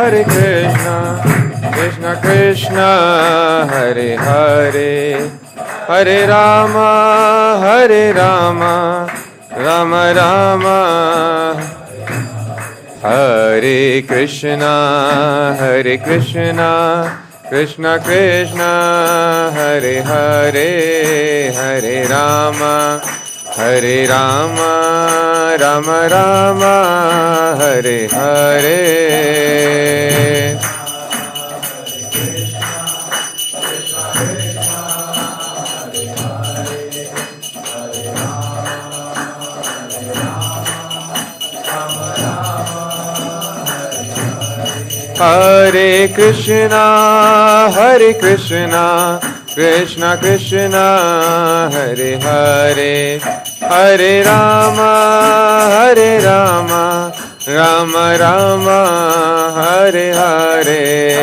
Hare Krishna, Krishna Krishna, Hare Hare, Hare Rama, Hare Rama, Rama Rama, Hare Krishna, Hare Krishna, Krishna Krishna, Hare Hare, Hare Rama, Hare Rama, Rama Rama, Hare Hare. Hare Krishna, Hare Krishna, Krishna Krishna, Hare Hare, Hare Rama, Hare Rama, Rama Rama, Hare Hare.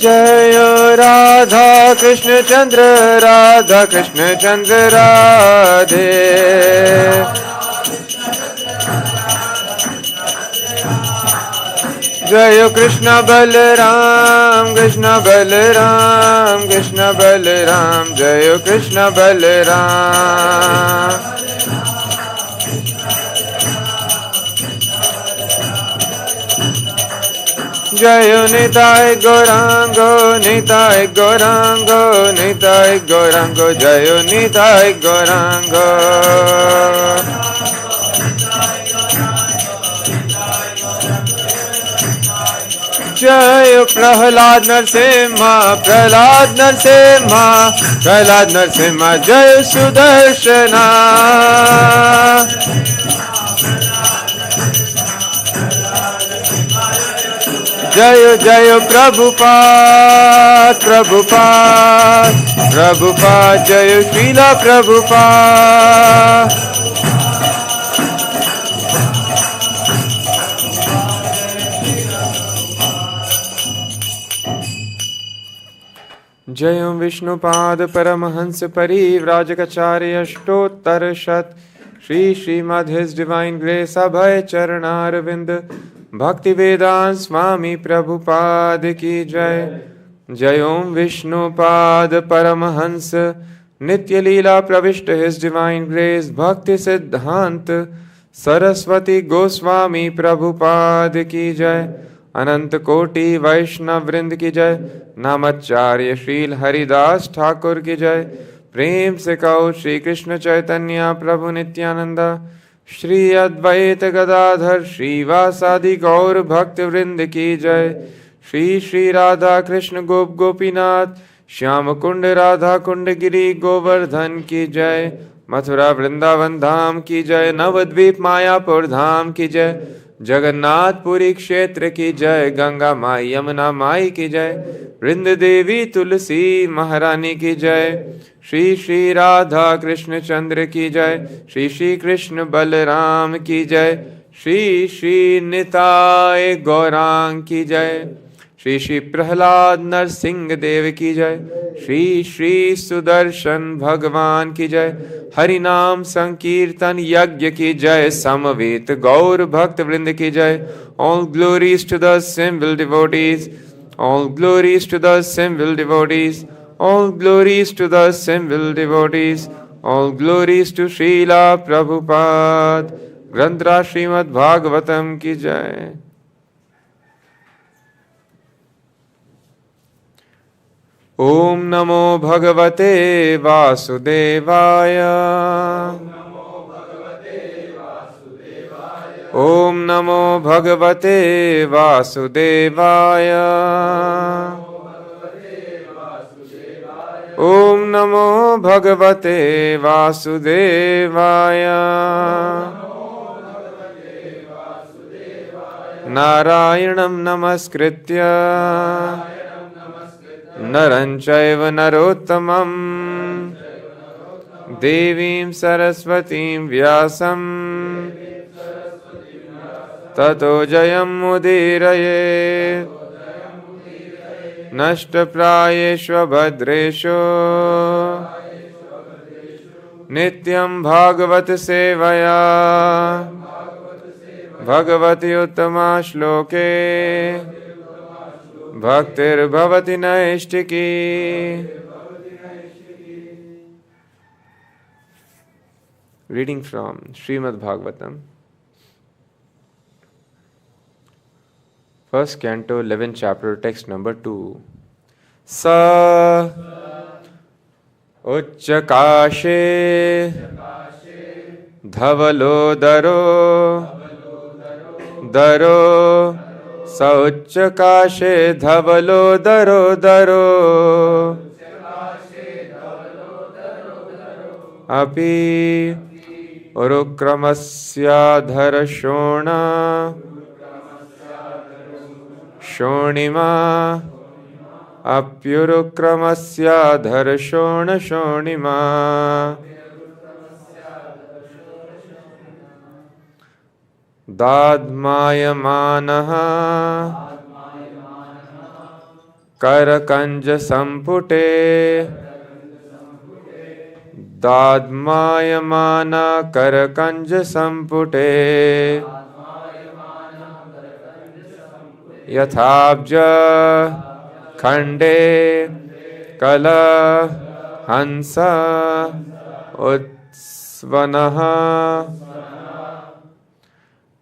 Jaya Radha Krishna Chandra, Radha Krishna Chandra Radhe. Jaya Krishna Balaram, Krishna Balaram, Krishna Balaram, Jaya Krishna Balaram. Jayo Nitai Gaurango, Nitai Gaurango, Nitai Gaurango, Jayo Nitai Gaurango. Jayo Prahlāda Narasimha, Prahlāda Narasimha, Prahlāda Narasimha, Jayo Sudarshana. Jayo Jayo Prabhupada, Prabhupada, Prabhupada, Jayo Srila Prabhupada. Jayam Vishnupad Paramahans Parivrajacharya Ashtottara Shat Shri Śrīmad His Divine Grace Abhay Charanarvind Bhakti Vedant Swami Prabhupada Ki Jai. Jai Om Vishnu Pad Paramahansa Nitya Leela Pravishta His Divine Grace Bhakti Siddhant Saraswati Goswami Prabhupada Ki Jai. Anant Koti Vaishnav Vrind Ki Jai. Namacharya Shril Haridas Thakur Ki Jai. Prem se kau Shri Krishna Chaitanya Prabhu Nityananda Shri Advaita Gadadhar Shri Vasadi Gaur Bhakti Vrind Ki Jai. Shri Shri Radha Krishna Gop Gopinath Shyam Kund Radha Kund Giri Govardhan Ki Jai. Mathura Vrindavan Dham Ki Jai. Navadvip Mayapur Dham Ki Jai. Jagannath Puri क्षेत्र की जय. गंगा माई यमुना माई की जय. वृंद देवी तुलसी महारानी की जय. श्री श्री राधा कृष्ण चंद्र की जय. श्री श्री कृष्ण बलराम की जय. श्री श्री निताय गौरांग की जय. श्री श्री प्रहलाद नरसिंह देव की जय. श्री श्री सुदर्शन भगवान की जय. हरि नाम संकीर्तन यज्ञ की जय. समवेत गौर भक्त वृंद की जय. All glories to the simple devotees. All glories to the simple devotees. All glories to the simple devotees. All glories to Srila Prabhupada. Granthra Śrīmad-Bhāgavatam की जय. ओम नमो भगवते वासुदेवाय. ओम नमो भगवते वासुदेवाय. ओम नमो भगवते वासुदेवाय. नारायणं नमस्कृत्य नरं चैव नरोत्तमं देवीं सरस्वतीं व्यासं ततो जयमुदीरयेत्. नष्टप्रायेषु भद्रेषु नित्यं भागवत सेवया भगवति उत्तमा श्लोके भक्तिर्भवति नैष्टिकी. Reading from Śrīmad-Bhāgavatam, first canto, 11th chapter, text number 2. Sa Uchchakashe Dhavalo Daro Sauchakashe Dhavalo Daro Api Urukramasya Dharashona Shonima Apyurukramasya Dharashona Shonima Dadmayamanaha Karakanja Sampute Dadmayamana Karakanja Sampute Yathabja Khande Kala Hansa Utsvanaha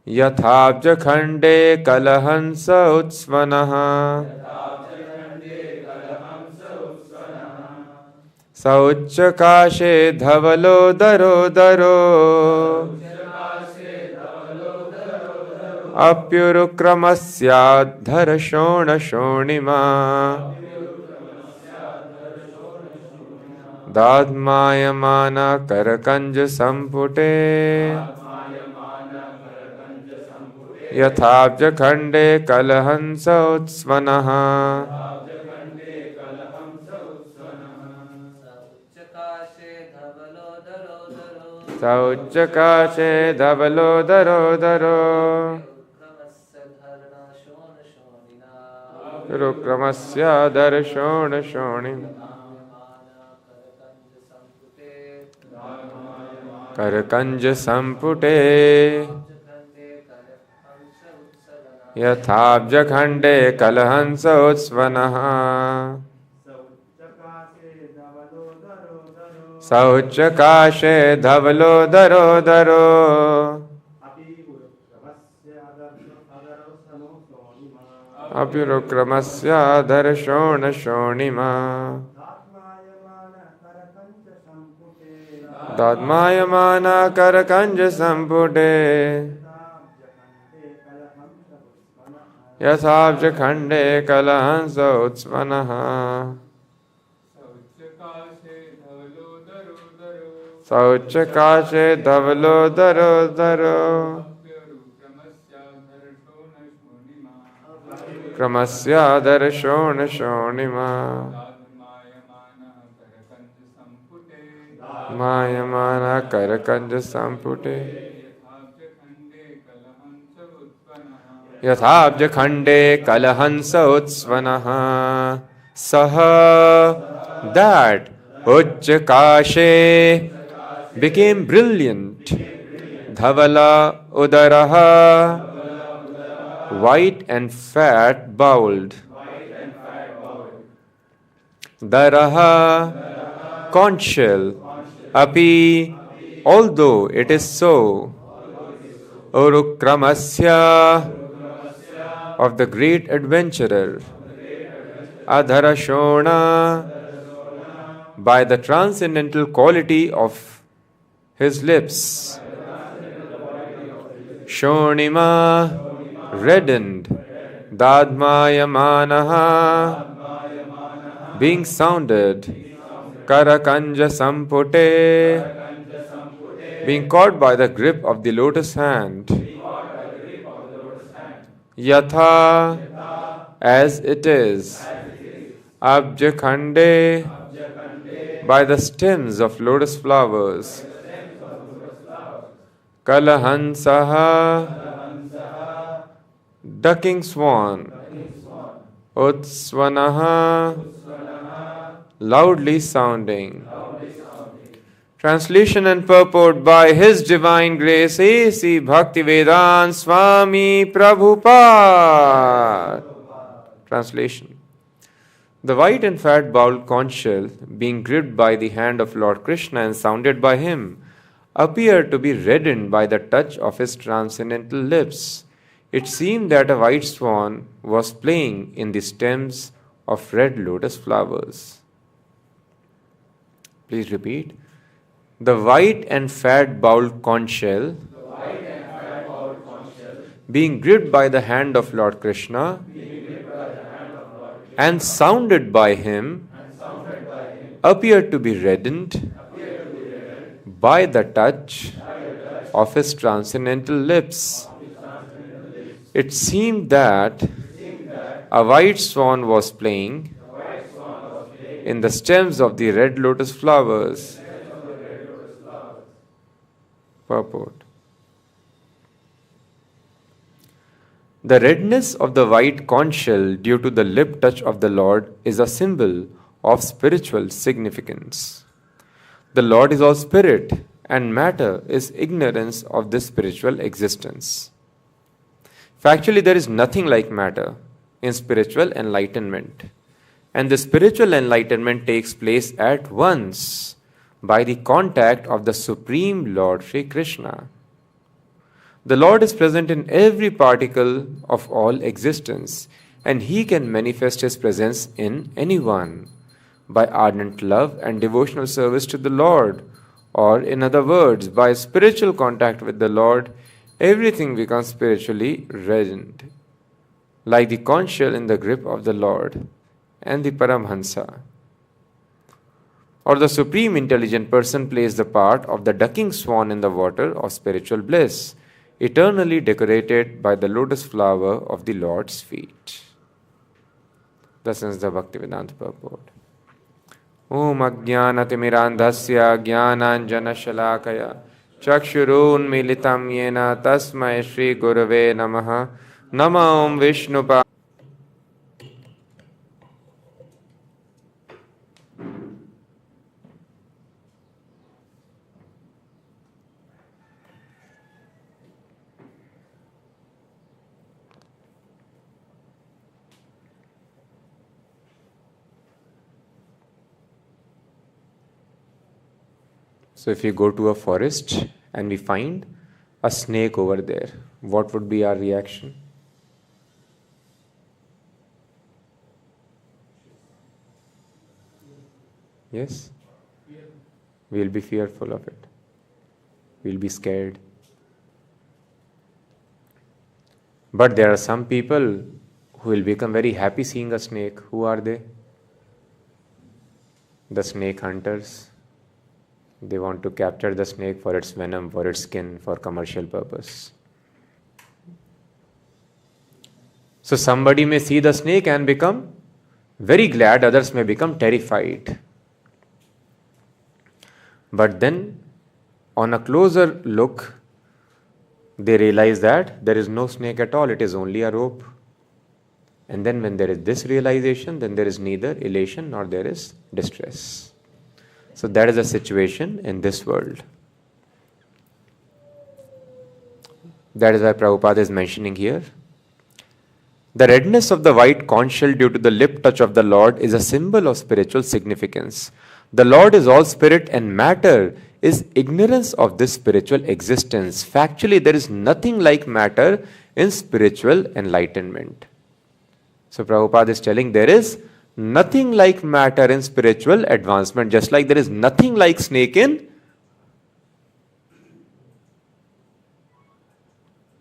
Yathabja Khande Kalahansa Utsvanaha Sauchakashe Dhavalo Daro Apyurukramasya Dharashona Shonima Dadmayamana Karakanja Sampute Yathabja Khande Kalahansa Utsvanaha Sauchakashe Dhavalo Daro Rukramasya Darashona Shonim करकंज संपुटे यथाब्ज खंडे कलहंस उत्स्वनः सौच्चकाशे धवलो दरो दरो अप्युरुक्रमस्याधर शोणिमा दाद्मायमाना करकंज संपुटे यथाब्ज खंडे कलहंस उत्स्वनः सौच्चकाशे धवलो दरो दरो क्रमस्याधर शोणिमा मायमाना करकंज संपुटे यथाब्ज खंडे कलहंस उत्स्वनः सह that उच्चकाशे became brilliant dhavala udaraha white and fat bowled daraha conch shell api although it is so urukramasya of the great adventurer adharashona by the transcendental quality of his lips shonima reddened dadmayamanaha being sounded karakanja sampute being caught by the grip of the lotus hand yatha as it is abja khande by the stems of lotus flowers Kalahansaha, ducking swan, Utsvanaha, loudly sounding. Translation and purport by His Divine Grace A.C. Bhaktivedanta Swami Prabhupada. Translation. The white and fat bowled conch shell, being gripped by the hand of Lord Krishna and sounded by him, appeared to be reddened by the touch of his transcendental lips. It seemed that a white swan was playing in the stems of red lotus flowers. Please repeat. The white and fat bowled conch shell, being gripped by the hand of Lord Krishna and sounded by him, appeared to be reddened by the touch of his transcendental lips. It seemed that a white swan was playing in the stems of the red lotus flowers. Purport. The redness of the white conch shell due to the lip touch of the Lord is a symbol of spiritual significance. The Lord is all spirit, and matter is ignorance of this spiritual existence. Factually, there is nothing like matter in spiritual enlightenment. And the spiritual enlightenment takes place at once by the contact of the Supreme Lord Sri Krishna. The Lord is present in every particle of all existence, and He can manifest His presence in anyone by ardent love and devotional service to the Lord, or in other words, by spiritual contact with the Lord, everything becomes spiritually reddened, like the conch shell in the grip of the Lord and the Paramhansa. Or the Supreme Intelligent Person plays the part of the ducking swan in the water of spiritual bliss, eternally decorated by the lotus flower of the Lord's feet. Thus ends the Bhaktivedanta purport. Om Ajnanatimirandhasya Jnananjanashalakaya Chakshurun Militam Yena Tasmai Shri Gurave Namaha Nama Om Vishnupa. So if we go to a forest and we find a snake over there, what would be our reaction? Yes? We'll be fearful of it. We'll be scared. But there are some people who will become very happy seeing a snake. Who are they? The snake hunters. They want to capture the snake for its venom, for its skin, for commercial purpose. So somebody may see the snake and become very glad, others may become terrified. But then, on a closer look, they realize that there is no snake at all, it is only a rope. And then when there is this realization, then there is neither elation nor there is distress. So that is the situation in this world. That is why Prabhupada is mentioning here. The redness of the white conch shell due to the lip touch of the Lord is a symbol of spiritual significance. The Lord is all spirit and matter is ignorance of this spiritual existence. Factually, there is nothing like matter in spiritual enlightenment. So Prabhupada is telling there is nothing like matter in spiritual advancement, just like there is nothing like snake in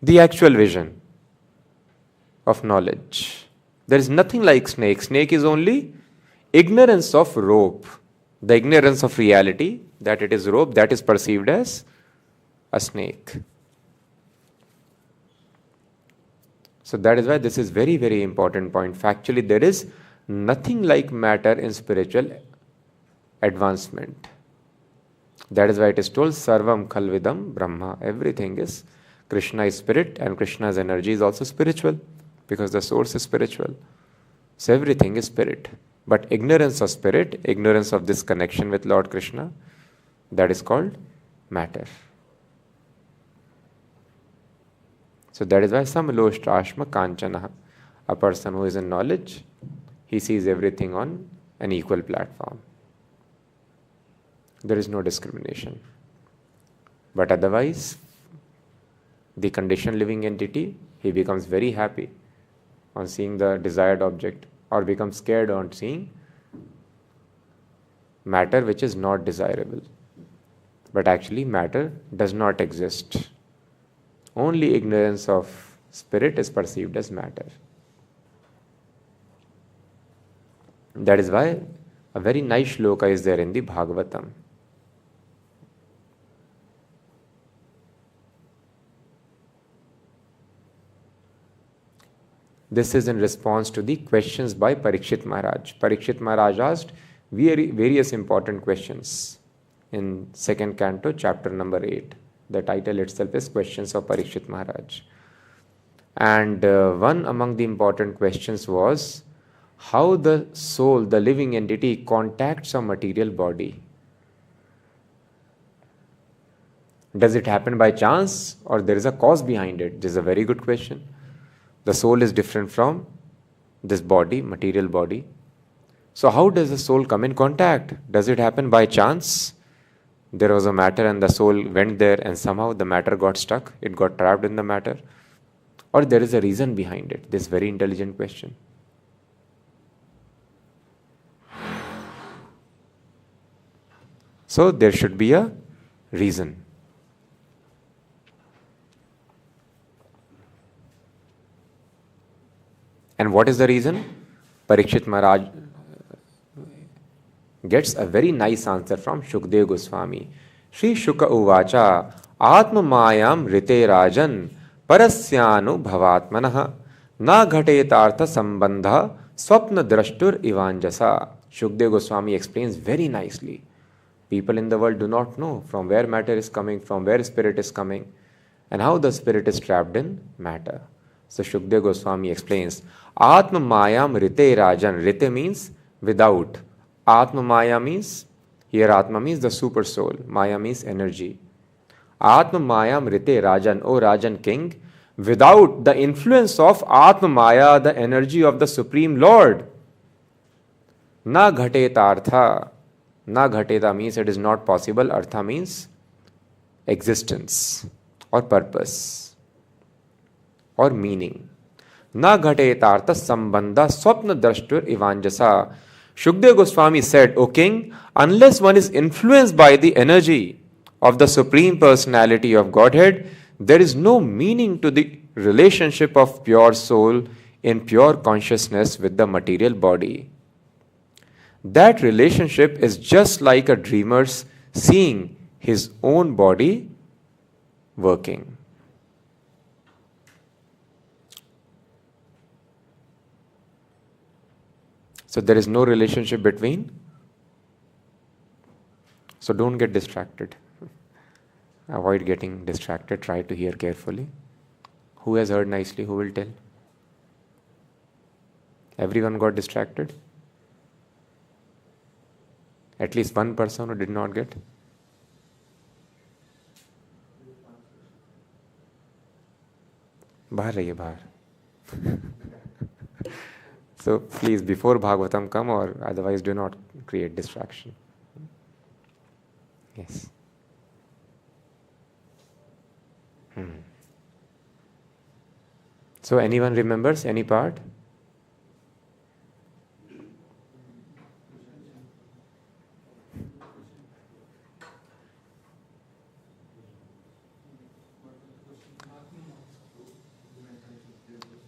the actual vision of knowledge. There is nothing like snake. Snake is only ignorance of rope, the ignorance of reality, that it is rope, that is perceived as a snake. So that is why this is very, very important point. Factually, there is nothing like matter in spiritual advancement. That is why it is told Sarvam Khalvidam Brahma. Everything is Krishna is spirit and Krishna's energy is also spiritual because the source is spiritual. So everything is spirit. But ignorance of spirit, ignorance of this connection with Lord Krishna, that is called matter. So that is why Samaloshtrashma Kanchana, a person who is in knowledge, he sees everything on an equal platform. There is no discrimination. But otherwise, the conditioned living entity, he becomes very happy on seeing the desired object or becomes scared on seeing matter which is not desirable. But actually matter does not exist. Only ignorance of spirit is perceived as matter. That is why a very nice shloka is there in the Bhagavatam. This is in response to the questions by Parikshit Maharaj. Parikshit Maharaj asked various important questions in second canto, chapter number 8. The title itself is Questions of Parikshit Maharaj. And one among the important questions was how the soul, the living entity, contacts a material body. Does it happen by chance or there is a cause behind it? This is a very good question. The soul is different from this body, material body. So how does the soul come in contact? Does it happen by chance? There was a matter and the soul went there and somehow the matter got stuck. It got trapped in the matter. Or there is a reason behind it. This very intelligent question. So there should be a reason. And what is the reason? Parikshit Maharaj gets a very nice answer from Shukdev Goswami. Shri Shuka Uvacha Atma Mayam Rite Rajan Parasyanu Bhavatmanaha Na Ghatetartha Sambandha Swapna Drashtur Ivanjasa. Shukdev Goswami explains very nicely. People in the world do not know from where matter is coming, from where spirit is coming, and how the spirit is trapped in matter. So Shukdev Goswami explains, Atma Mayam Rite Rajan. Rite means without. Atma Maya means, here Atma means the super soul. Maya means energy. Atma Mayam Rite Rajan, O Rajan King, without the influence of Atma Maya, the energy of the Supreme Lord. Na Ghatetartha. Na ghateta means it is not possible. Artha means existence or purpose or meaning. Na ghatetartha sambandha swapna drashtur ivanjasa. Shukdev Goswami said, O king, unless one is influenced by the energy of the Supreme Personality of Godhead, there is no meaning to the relationship of pure soul in pure consciousness with the material body. That relationship is just like a dreamer's seeing his own body working. So there is no relationship between. So don't get distracted. Avoid getting distracted. Try to hear carefully. Who has heard nicely? Who will tell? Everyone got distracted? At least one person who did not get? बाहर रहिए बाहर. So please, before Bhagavatam come, or otherwise do not create distraction. Yes. So anyone remembers any part?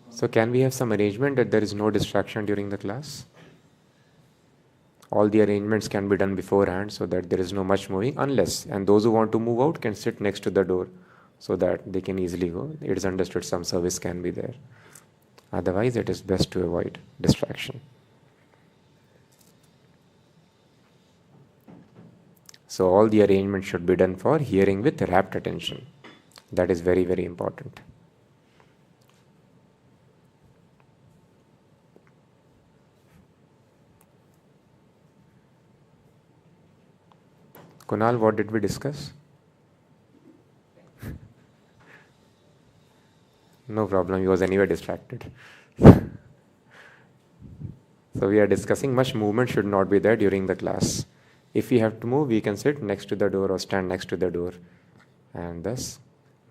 So can we have some arrangement that there is no distraction during the class? All the arrangements can be done beforehand so that there is no much moving, unless, and those who want to move out can sit next to the door so that they can easily go. It is understood some service can be there. Otherwise, it is best to avoid distraction. So all the arrangements should be done for hearing with rapt attention. That is very, very important. Kunal, what did we discuss? No problem, he was anyway distracted. So we are discussing much movement should not be there during the class. If we have to move, we can sit next to the door or stand next to the door. And thus,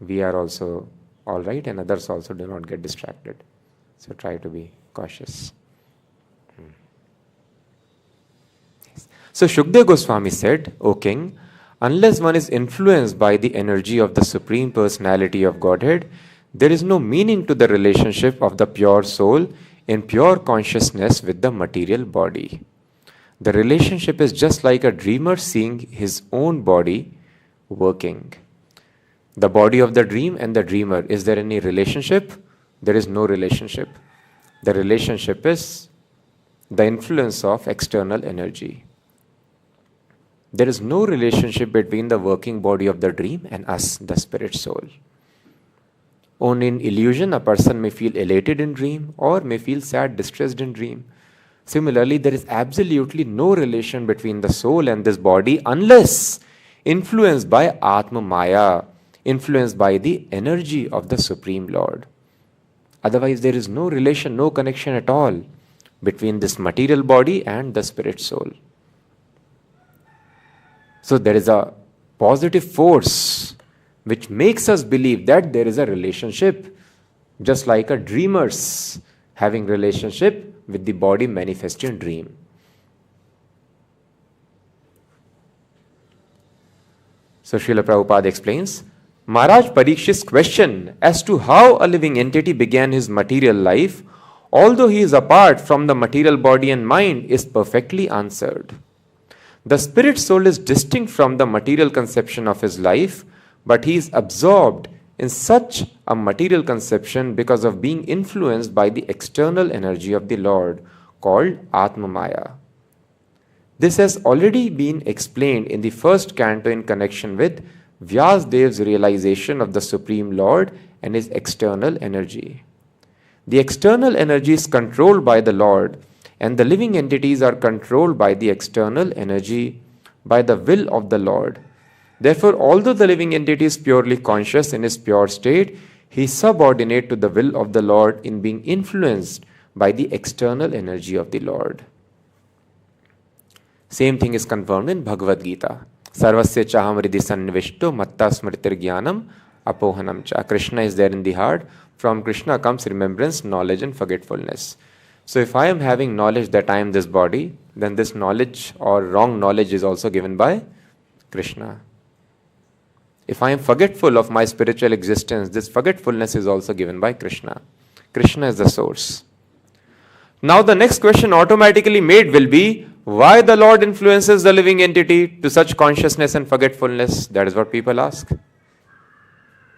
we are also alright and others also do not get distracted. So try to be cautious. So Shukdev Goswami said, O king, unless one is influenced by the energy of the Supreme Personality of Godhead, there is no meaning to the relationship of the pure soul in pure consciousness with the material body. The relationship is just like a dreamer seeing his own body working. The body of the dream and the dreamer, is there any relationship? There is no relationship. The relationship is the influence of external energy. There is no relationship between the working body of the dream and us, the spirit soul. Only in illusion, a person may feel elated in dream or may feel sad, distressed in dream. Similarly, there is absolutely no relation between the soul and this body unless influenced by Atma Maya, influenced by the energy of the Supreme Lord. Otherwise, there is no relation, no connection at all between this material body and the spirit soul. So there is a positive force which makes us believe that there is a relationship, just like a dreamer's having relationship with the body manifested in dream. So Srila Prabhupada explains, Maharaj Parikshit's question as to how a living entity began his material life, although he is apart from the material body and mind, is perfectly answered. The spirit soul is distinct from the material conception of his life, but he is absorbed in such a material conception because of being influenced by the external energy of the Lord, called Atma Maya. This has already been explained in the first canto in connection with Vyasdev's realization of the Supreme Lord and his external energy. The external energy is controlled by the Lord, and the living entities are controlled by the external energy, by the will of the Lord. Therefore, although the living entity is purely conscious in his pure state, he is subordinate to the will of the Lord in being influenced by the external energy of the Lord. Same thing is confirmed in Bhagavad Gita. Sarvasya chaham ridhi sannivishto matta smritir jnanam apohanam cha. Krishna is there in the heart. From Krishna comes remembrance, knowledge and forgetfulness. So if I am having knowledge that I am this body, then this knowledge or wrong knowledge is also given by Krishna. If I am forgetful of my spiritual existence, this forgetfulness is also given by Krishna. Krishna is the source. Now the next question automatically made will be, why the Lord influences the living entity to such consciousness and forgetfulness? That is what people ask.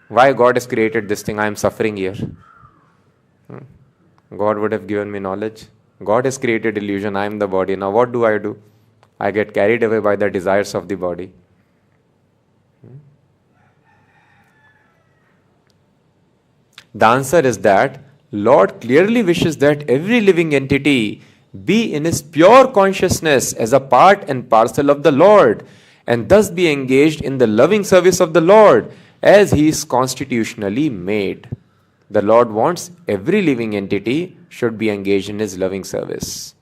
Why God has created this thing? I am suffering here. God would have given me knowledge. God has created illusion. I am the body. Now what do? I get carried away by the desires of the body. The answer is that Lord clearly wishes that every living entity be in his pure consciousness as a part and parcel of the Lord, and thus be engaged in the loving service of the Lord as he is constitutionally made. The Lord wants every living entity should be engaged in his loving service.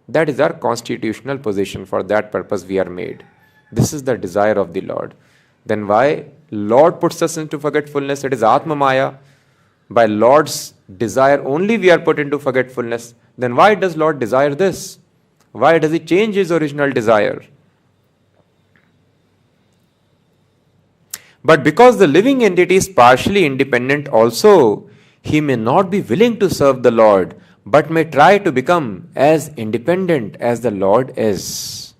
That is our constitutional position. For that purpose we are made. This is the desire of the Lord. Then why Lord puts us into forgetfulness? It is Atma Maya. By Lord's desire only we are put into forgetfulness. Then why does Lord desire this? Why does he change his original desire? But because the living entity is partially independent also, he may not be willing to serve the Lord, but may try to become as independent as the Lord is.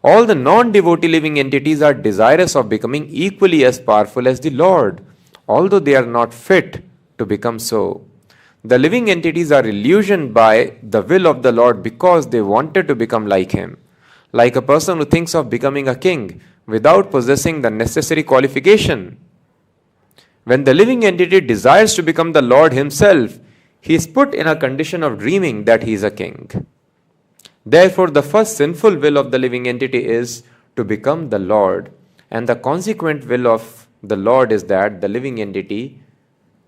All the non-devotee living entities are desirous of becoming equally as powerful as the Lord, although they are not fit to become so. The living entities are illusioned by the will of the Lord because they wanted to become like him. Like a person who thinks of becoming a king without possessing the necessary qualification. When the living entity desires to become the Lord himself, he is put in a condition of dreaming that he is a king. Therefore, the first sinful will of the living entity is to become the Lord, and the consequent will of the Lord is that the living entity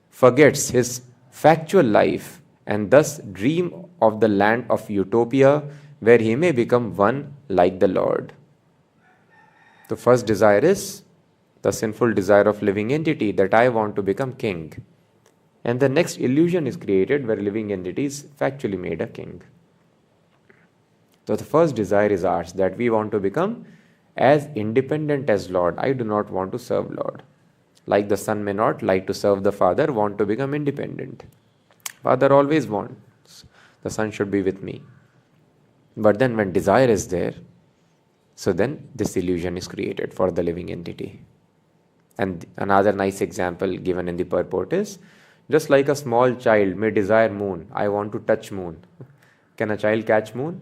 forgets his factual life and thus dream of the land of utopia where he may become one like the Lord. The first desire is the sinful desire of living entity that I want to become king. And the next illusion is created where living entity is factually made a king. So the first desire is ours, that we want to become as independent as Lord. I do not want to serve Lord. Like the son may not like to serve the father, want to become independent. Father always wants the son should be with me. But then when desire is there, so then this illusion is created for the living entity. And another nice example given in the purport is, just like a small child may desire moon. I want to touch moon. Can a child catch moon?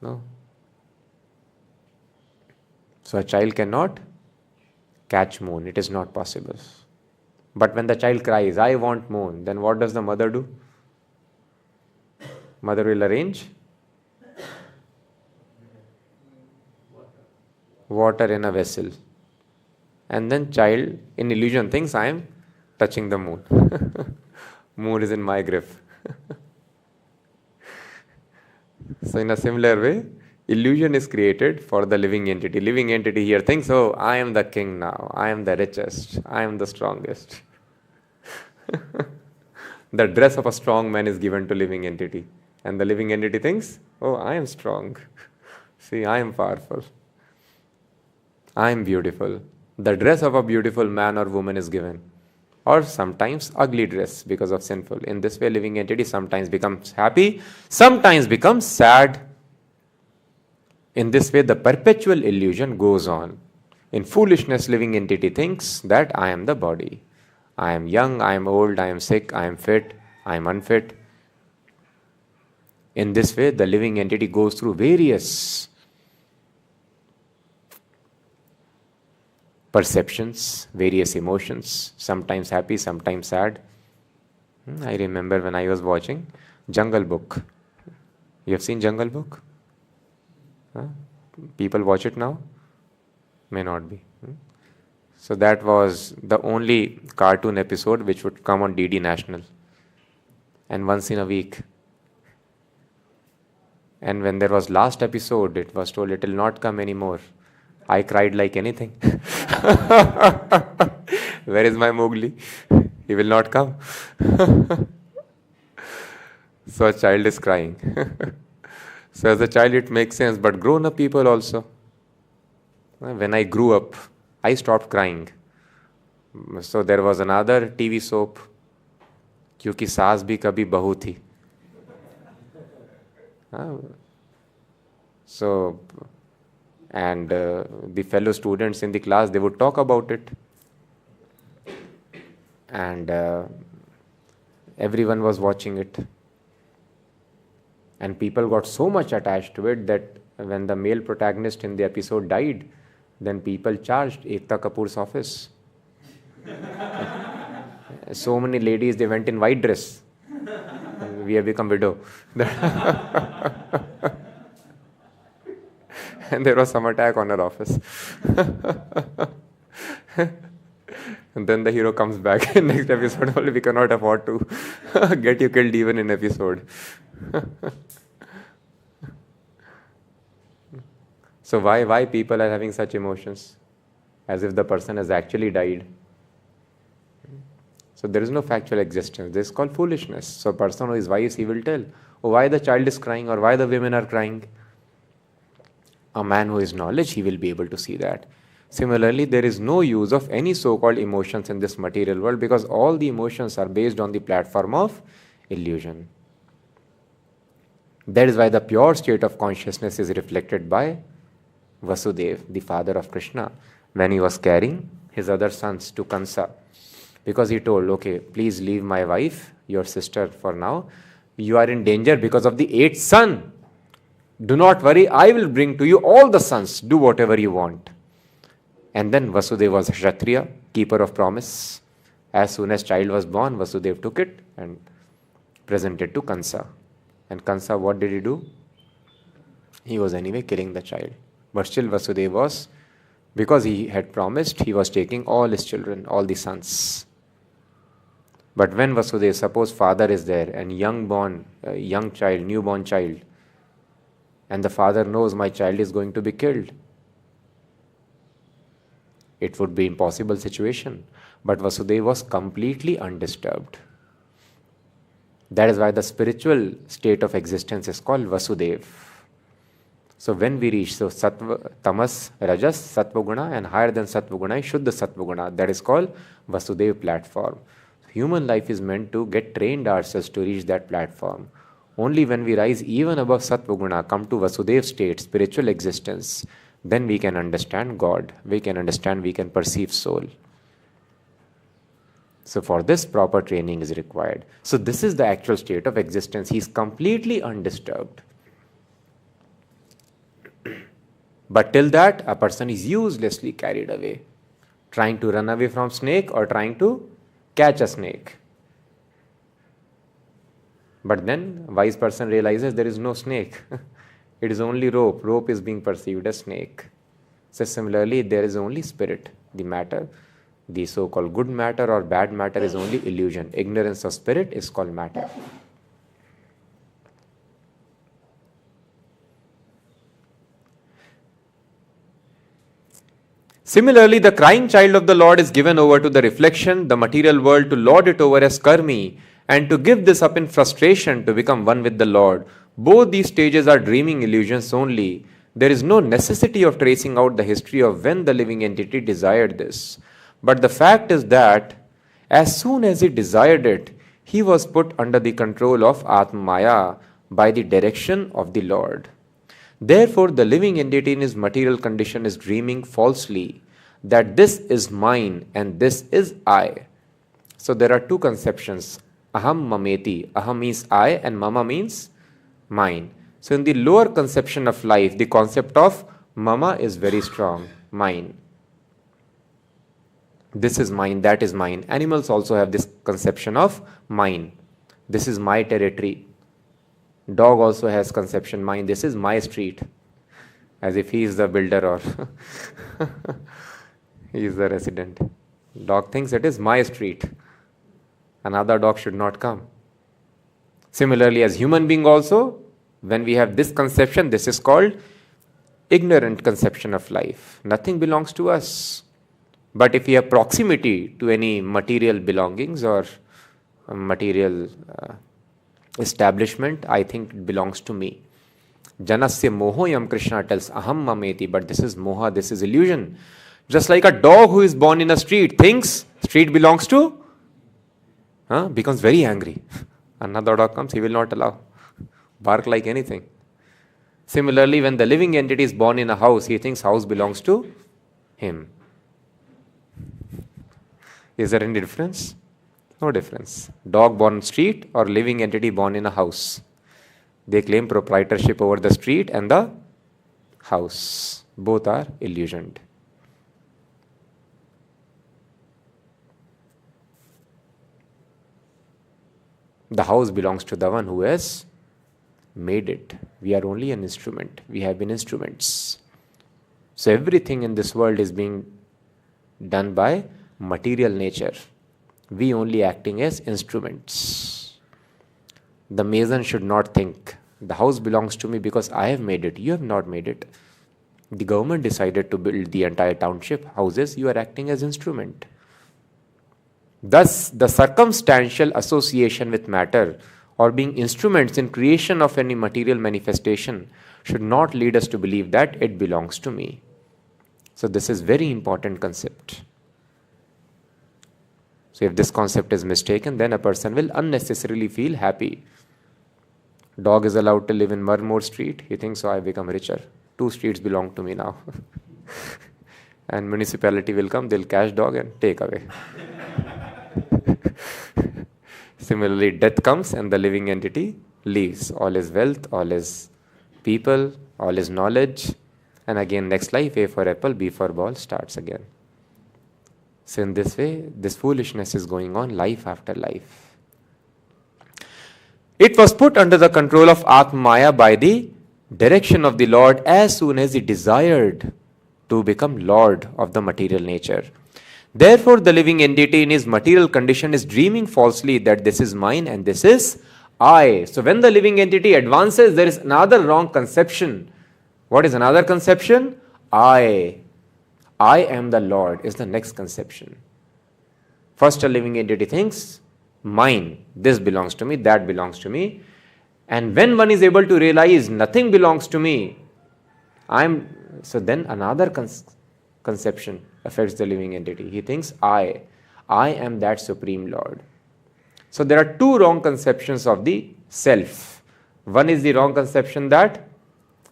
No. So a child cannot catch moon. It is not possible. But when the child cries, I want moon, then what does the mother do? Mother will arrange water in a vessel. And then child in illusion thinks I am touching the moon. Moon is in my grip. So in a similar way, illusion is created for the living entity. Living entity here thinks, oh, I am the king now. I am the richest. I am the strongest. The dress of a strong man is given to living entity. And the living entity thinks, oh, I am strong. See, I am powerful. I am beautiful. The dress of a beautiful man or woman is given. Or sometimes ugly dress because of sinful. In this way, living entity sometimes becomes happy, sometimes becomes sad. In this way, the perpetual illusion goes on. In foolishness, living entity thinks that I am the body. I am young, I am old, I am sick, I am fit, I am unfit. In this way, the living entity goes through various perceptions, various emotions, sometimes happy, sometimes sad. I remember when I was watching Jungle Book. You have seen Jungle Book? Huh? People watch it now? May not be. So that was the only cartoon episode which would come on DD National. And once in a week. And when there was last episode, it was told it will not come anymore. I cried like anything. Where is my Mowgli? He will not come. So a child is crying. So as a child it makes sense, but grown-up people also. When I grew up, I stopped crying. So there was another TV soap, क्योंकि सास भी कभी बहू थी. So, and the fellow students in the class, they would talk about it. And everyone was watching it. And people got so much attached to it that when the male protagonist in the episode died, then people charged Ekta Kapoor's office. So many ladies, they went in white dress. We have become widow. And there was some attack on her office. And then the hero comes back in next episode. Only we cannot afford to get you killed even in episode. So why people are having such emotions? As if the person has actually died. So there is no factual existence. This is called foolishness. So a person who is wise, he will tell, oh, why the child is crying or why the women are crying. A man who is knowledge, he will be able to see that. Similarly, there is no use of any so-called emotions in this material world because all the emotions are based on the platform of illusion. That is why the pure state of consciousness is reflected by Vasudeva, the father of Krishna, when he was carrying his other sons to Kansa. Because he told, okay, please leave my wife, your sister for now. You are in danger because of the eighth son. Do not worry, I will bring to you all the sons. Do whatever you want. And then Vasudeva was a Kshatriya, keeper of promise. As soon as child was born, Vasudeva took it and presented to Kansa. And Kansa, what did he do? He was anyway killing the child. But still Vasudeva was, because he had promised, he was taking all his children, all the sons. But when Vasudeva, suppose father is there and newborn child, and the father knows my child is going to be killed, it would be an impossible situation. But Vasudeva was completely undisturbed. That is why the spiritual state of existence is called Vasudeva. So when we reach Sattva, Tamas, Rajas, Sattva Guna, and higher than Sattva Guna is Shuddha Sattva Guna, that is called Vasudeva platform. Human life is meant to get trained ourselves to reach that platform. Only when we rise even above Sattva Guna, come to Vasudeva state, spiritual existence, then we can understand God. We can perceive soul. So for this, proper training is required. So this is the actual state of existence. He is completely undisturbed. But till that, a person is uselessly carried away, trying to run away from snake or trying to catch a snake. But then, wise person realizes there is no snake. It is only rope. Rope is being perceived as snake. So similarly, there is only spirit, the matter. The so-called good matter or bad matter is only illusion. Ignorance of spirit is called matter. Similarly, the crying child of the Lord is given over to the reflection, the material world, to lord it over as karmi, and to give this up in frustration to become one with the Lord. Both these stages are dreaming illusions only. There is no necessity of tracing out the history of when the living entity desired this. But the fact is that as soon as he desired it, he was put under the control of Atmaya by the direction of the Lord. Therefore, the living entity in his material condition is dreaming falsely that this is mine and this is I. So there are two conceptions. Aham mameti. Aham means I and mama means mine. So in the lower conception of life, the concept of mama is very strong. Mine. This is mine, that is mine. Animals also have this conception of mine. This is my territory. Dog also has conception, mine. This is my street. As if he is the builder or he is the resident. Dog thinks it is my street. Another dog should not come. Similarly, as human being also, When we have this conception, this is called ignorant conception of life. Nothing belongs to us. But if we have proximity to any material belongings or material establishment, I think it belongs to me. Janasya mohoyam, Krishna tells, aham mameti, but this is moha, this is illusion. Just like a dog who is born in a street thinks street belongs to, becomes very angry. Another dog comes, he will not allow. Bark like anything. Similarly, when the living entity is born in a house, he thinks house belongs to him. Is there any difference? No difference. Dog born in street or living entity born in a house. They claim proprietorship over the street and the house. Both are illusioned. The house belongs to the one who has made it. We are only an instrument. We have been instruments. So everything in this world is being done by material nature. We only acting as instruments. The mason should not think, the house belongs to me because I have made it. You have not made it. The government decided to build the entire township houses. You are acting as instrument. Thus, the circumstantial association with matter or being instruments in creation of any material manifestation should not lead us to believe that it belongs to me. So this is very important concept. So if this concept is mistaken, then a person will unnecessarily feel happy. Dog is allowed to live in Marmore Street. He thinks, so I become richer. 2 streets belong to me now. And municipality will come, they'll catch dog and take away. Similarly, death comes and the living entity leaves. All his wealth, all his people, all his knowledge. And again, next life, A for apple, B for ball, starts again. So in this way, this foolishness is going on life after life. It was put under the control of Atmaya by the direction of the Lord as soon as he desired to become Lord of the material nature. Therefore, the living entity in his material condition is dreaming falsely that this is mine and this is I. So when the living entity advances, there is another wrong conception. What is another conception? I am the Lord is the next conception. First, a living entity thinks, mine, this belongs to me, that belongs to me. And when one is able to realize nothing belongs to me, so then another conception affects the living entity. He thinks, I am that Supreme Lord. So there are 2 wrong conceptions of the self. One is the wrong conception that,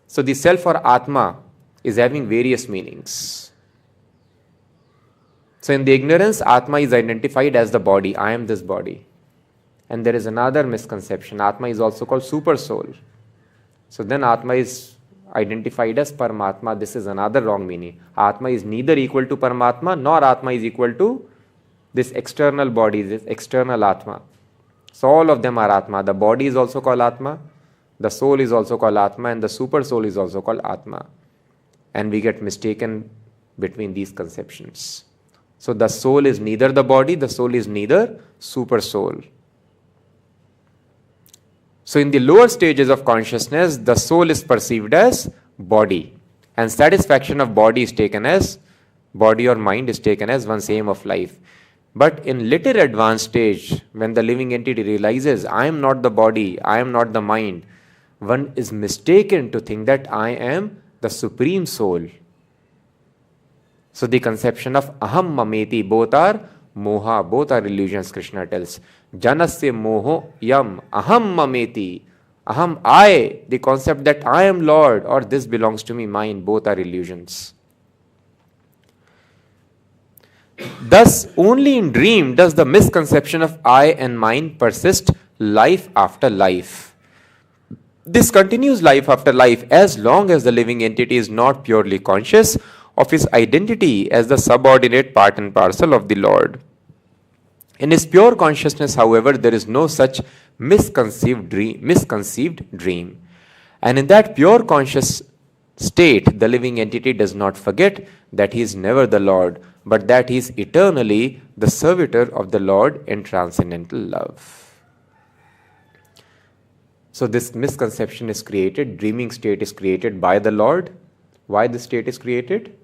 so the self or Atma is having various meanings. So in the ignorance, Atma is identified as the body. I am this body. And there is another misconception. Atma is also called super soul. So then Atma is identified as Paramatma. This is another wrong meaning. Atma is neither equal to Paramatma nor Atma is equal to this external body, this external Atma. So all of them are Atma. The body is also called Atma. The soul is also called Atma. And the super soul is also called Atma. And we get mistaken between these conceptions. So the soul is neither the body, the soul is neither super soul. So in the lower stages of consciousness, the soul is perceived as body. And satisfaction of body is taken as, body or mind is taken as one's aim of life. But in little advanced stage, when the living entity realizes, I am not the body, I am not the mind, one is mistaken to think that I am the supreme soul. So the conception of aham mameti, both are moha, both are illusions, Krishna tells. Janasya moho yam aham mameti. Aham, I, the concept that I am Lord or this belongs to me, mine, both are illusions. Thus, only in dream does the misconception of I and mine persist life after life. This continues life after life as long as the living entity is not purely conscious of his identity as the subordinate part and parcel of the Lord. In his pure consciousness, however, there is no such misconceived dream. And in that pure conscious state, the living entity does not forget that he is never the Lord, but that he is eternally the servitor of the Lord in transcendental love. So this misconception is created, dreaming state is created by the Lord. Why this state is created?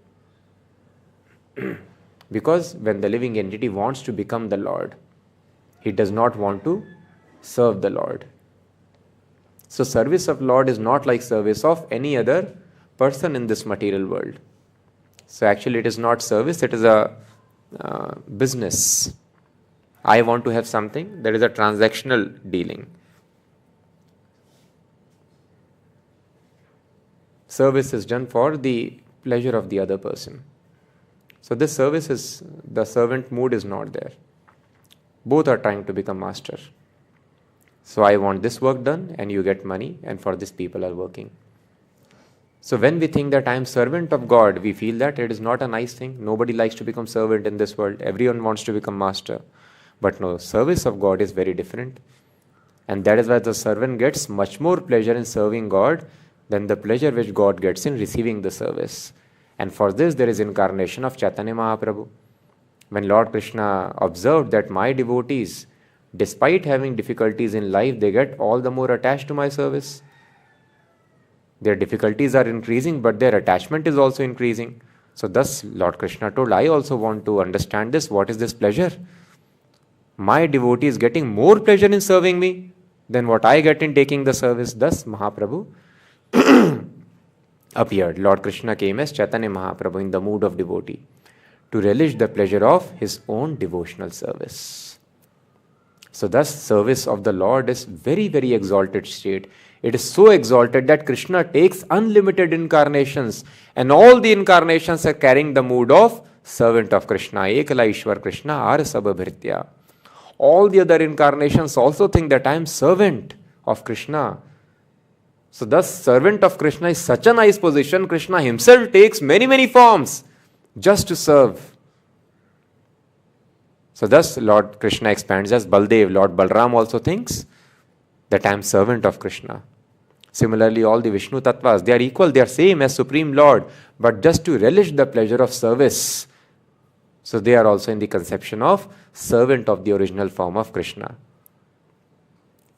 Because when the living entity wants to become the Lord, he does not want to serve the Lord. So service of Lord is not like service of any other person in this material world. So actually it is not service, it is a business. I want to have something, there is a transactional dealing. Service is done for the pleasure of the other person. So this service is, the servant mood is not there. Both are trying to become master. So I want this work done and you get money, and for this people are working. So when we think that I am servant of God, we feel that it is not a nice thing. Nobody likes to become servant in this world. Everyone wants to become master. But no, service of God is very different. And that is why the servant gets much more pleasure in serving God than the pleasure which God gets in receiving the service. And for this there is incarnation of Chaitanya Mahaprabhu. When Lord Krishna observed that my devotees, despite having difficulties in life, they get all the more attached to my service. Their difficulties are increasing, but their attachment is also increasing. So thus Lord Krishna told, I also want to understand this. What is this pleasure? My devotee is getting more pleasure in serving me than what I get in taking the service. Thus Mahaprabhu appeared. Lord Krishna came as Chaitanya Mahaprabhu in the mood of devotee to relish the pleasure of his own devotional service. So thus service of the Lord is very, very exalted state. It is so exalted that Krishna takes unlimited incarnations, and all the incarnations are carrying the mood of servant of Krishna. Ekala Ishwar Krishna Ar Sabhabhritya. All the other incarnations also think that I am servant of Krishna. So thus servant of Krishna is such a nice position. Krishna himself takes many, many forms just to serve. So thus Lord Krishna expands as Baldev. Lord Balram also thinks that I am servant of Krishna. Similarly, all the Vishnu Tattvas, they are equal, they are same as Supreme Lord, but just to relish the pleasure of service. So they are also in the conception of servant of the original form of Krishna.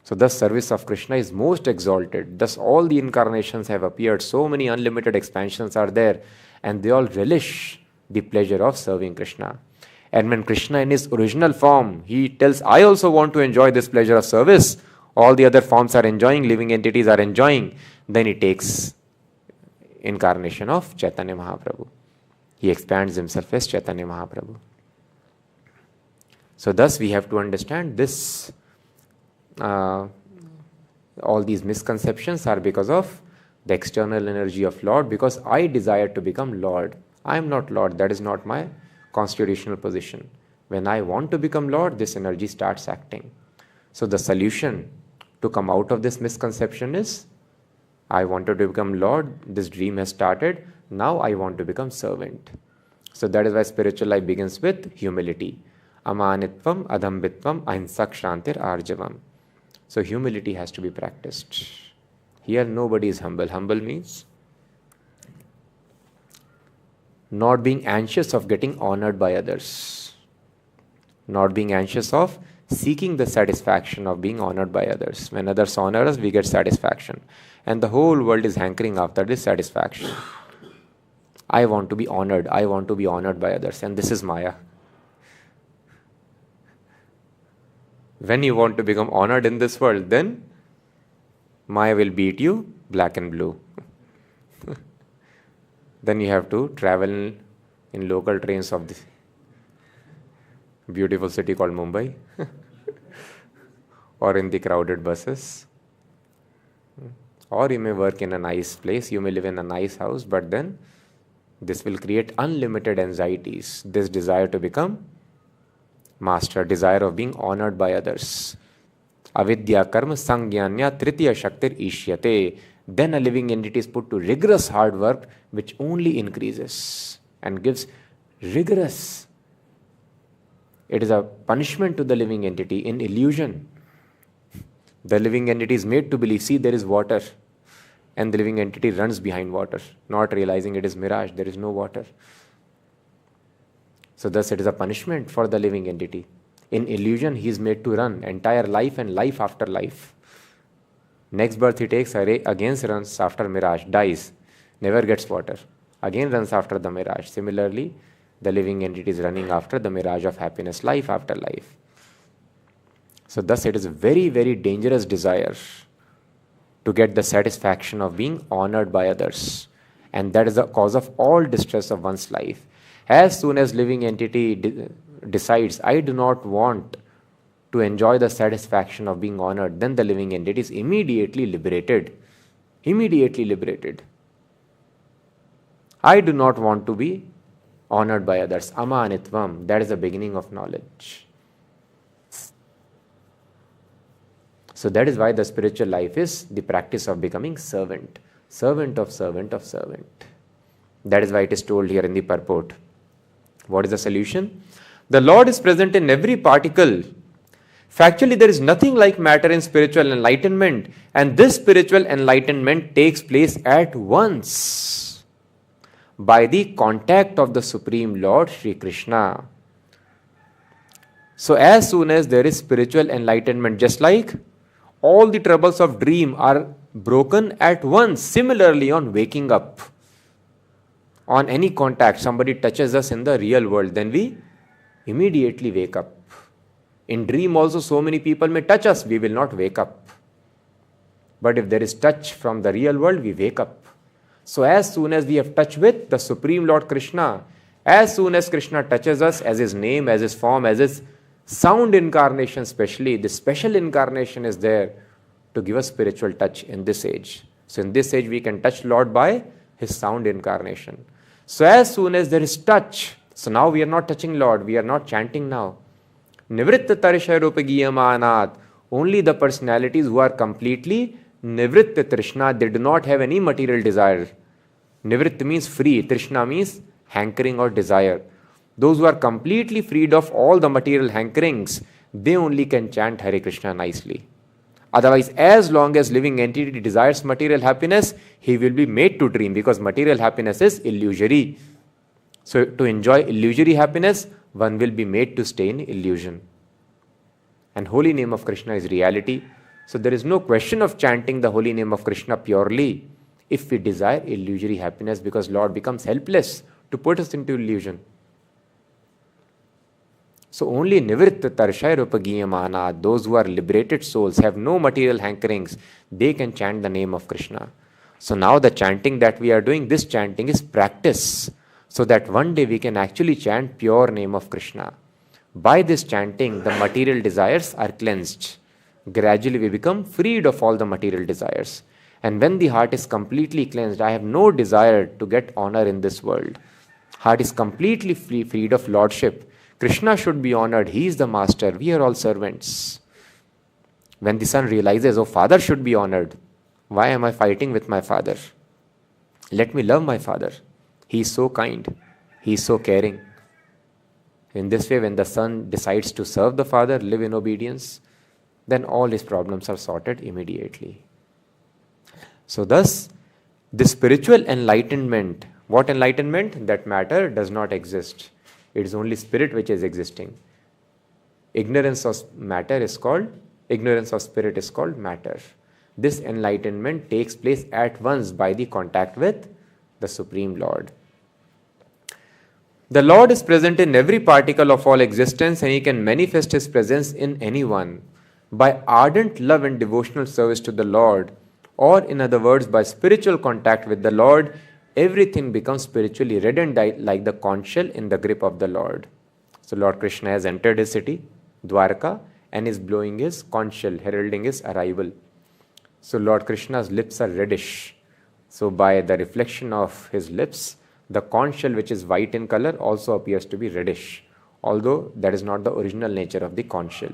So thus service of Krishna is most exalted. Thus all the incarnations have appeared. So many unlimited expansions are there, and they all relish the pleasure of serving Krishna. And when Krishna in his original form, he tells, I also want to enjoy this pleasure of service. All the other forms are enjoying, living entities are enjoying. Then he takes incarnation of Chaitanya Mahaprabhu. He expands himself as Chaitanya Mahaprabhu. So thus we have to understand this. All these misconceptions are because of the external energy of Lord, because I desire to become Lord. I am not Lord. That is not my constitutional position. When I want to become Lord, this energy starts acting. So the solution to come out of this misconception is, I wanted to become Lord, this dream has started, now I want to become servant. So that is why spiritual life begins with humility. Amanitvam, adhambitvam, ahimsak shantir arjavam. So humility has to be practiced. Here nobody is humble. Humble means not being anxious of getting honored by others. Not being anxious of seeking the satisfaction of being honored by others. When others honor us, we get satisfaction. And the whole world is hankering after this satisfaction. I want to be honored. I want to be honored by others. And this is Maya. When you want to become honored in this world, then Maya will beat you black and blue. Then you have to travel in local trains of this beautiful city called Mumbai, or in the crowded buses. Or you may work in a nice place, you may live in a nice house, but then this will create unlimited anxieties. This desire to become master, desire of being honored by others. Avidya karma sangyanya tritiya shaktir ishyate. Then a living entity is put to rigorous hard work, which only increases and gives rigorous. It is a punishment to the living entity in illusion. The living entity is made to believe, see, there is water, and the living entity runs behind water, not realizing it is mirage, there is no water. So thus it is a punishment for the living entity. In illusion, he is made to run entire life and life after life. Next birth he takes, again runs after mirage, dies, never gets water. Again runs after the mirage. Similarly, the living entity is running after the mirage of happiness, life after life. So thus it is a very, very dangerous desire to get the satisfaction of being honored by others. And that is the cause of all distress of one's life. As soon as living entity decides, I do not want to enjoy the satisfaction of being honored, then the living entity is immediately liberated. Immediately liberated. I do not want to be honored by others. Amanitvam, that is the beginning of knowledge. So that is why the spiritual life is the practice of becoming servant. Servant of servant of servant. That is why it is told here in the purport. What is the solution? The Lord is present in every particle. Factually, there is nothing like matter in spiritual enlightenment, and this spiritual enlightenment takes place at once by the contact of the Supreme Lord Shri Krishna. So as soon as there is spiritual enlightenment, just like all the troubles of dream are broken at once, similarly on waking up, on any contact, somebody touches us in the real world, then we immediately wake up. In dream also so many people may touch us, we will not wake up. But if there is touch from the real world, we wake up. So as soon as we have touch with the Supreme Lord Krishna, as soon as Krishna touches us as his name, as his form, as his sound incarnation especially, the special incarnation is there to give us spiritual touch in this age. So in this age we can touch Lord by his sound incarnation. So as soon as there is touch, so now we are not touching Lord, we are not chanting now. Nivritta Tarisha Rupagiyamanat. Only the personalities who are completely Nivritta Trishna, they do not have any material desire. Nivritta means free, Trishna means hankering or desire. Those who are completely freed of all the material hankerings, they only can chant Hare Krishna nicely. Otherwise, as long as living entity desires material happiness, he will be made to dream, because material happiness is illusory. So to enjoy illusory happiness, one will be made to stay in illusion. And holy name of Krishna is reality. So there is no question of chanting the holy name of Krishna purely if we desire illusory happiness, because Lord becomes helpless to put us into illusion. So only Nivritta Tarshai Rupagiyamana, those who are liberated souls, have no material hankerings, they can chant the name of Krishna. So now the chanting that we are doing, this chanting is practice, so that one day we can actually chant pure name of Krishna. By this chanting, the material desires are cleansed. Gradually we become freed of all the material desires. And when the heart is completely cleansed, I have no desire to get honor in this world. Heart is completely freed of lordship. Krishna should be honored. He is the master. We are all servants. When the son realizes, oh, father should be honored. Why am I fighting with my father? Let me love my father. He is so kind. He is so caring. In this way, when the son decides to serve the father, live in obedience, then all his problems are sorted immediately. So thus, the spiritual enlightenment, what enlightenment? That matter does not exist. It is only spirit which is existing. Ignorance of spirit is called matter. This enlightenment takes place at once by the contact with the Supreme Lord. The Lord is present in every particle of all existence, and he can manifest his presence in anyone. By ardent love and devotional service to the Lord, or in other words, by spiritual contact with the Lord, everything becomes spiritually red and like the conch shell in the grip of the Lord. So Lord Krishna has entered his city, Dwarka, and is blowing his conch shell, heralding his arrival. So Lord Krishna's lips are reddish. So by the reflection of his lips, the conch shell, which is white in color, also appears to be reddish, although that is not the original nature of the conch shell.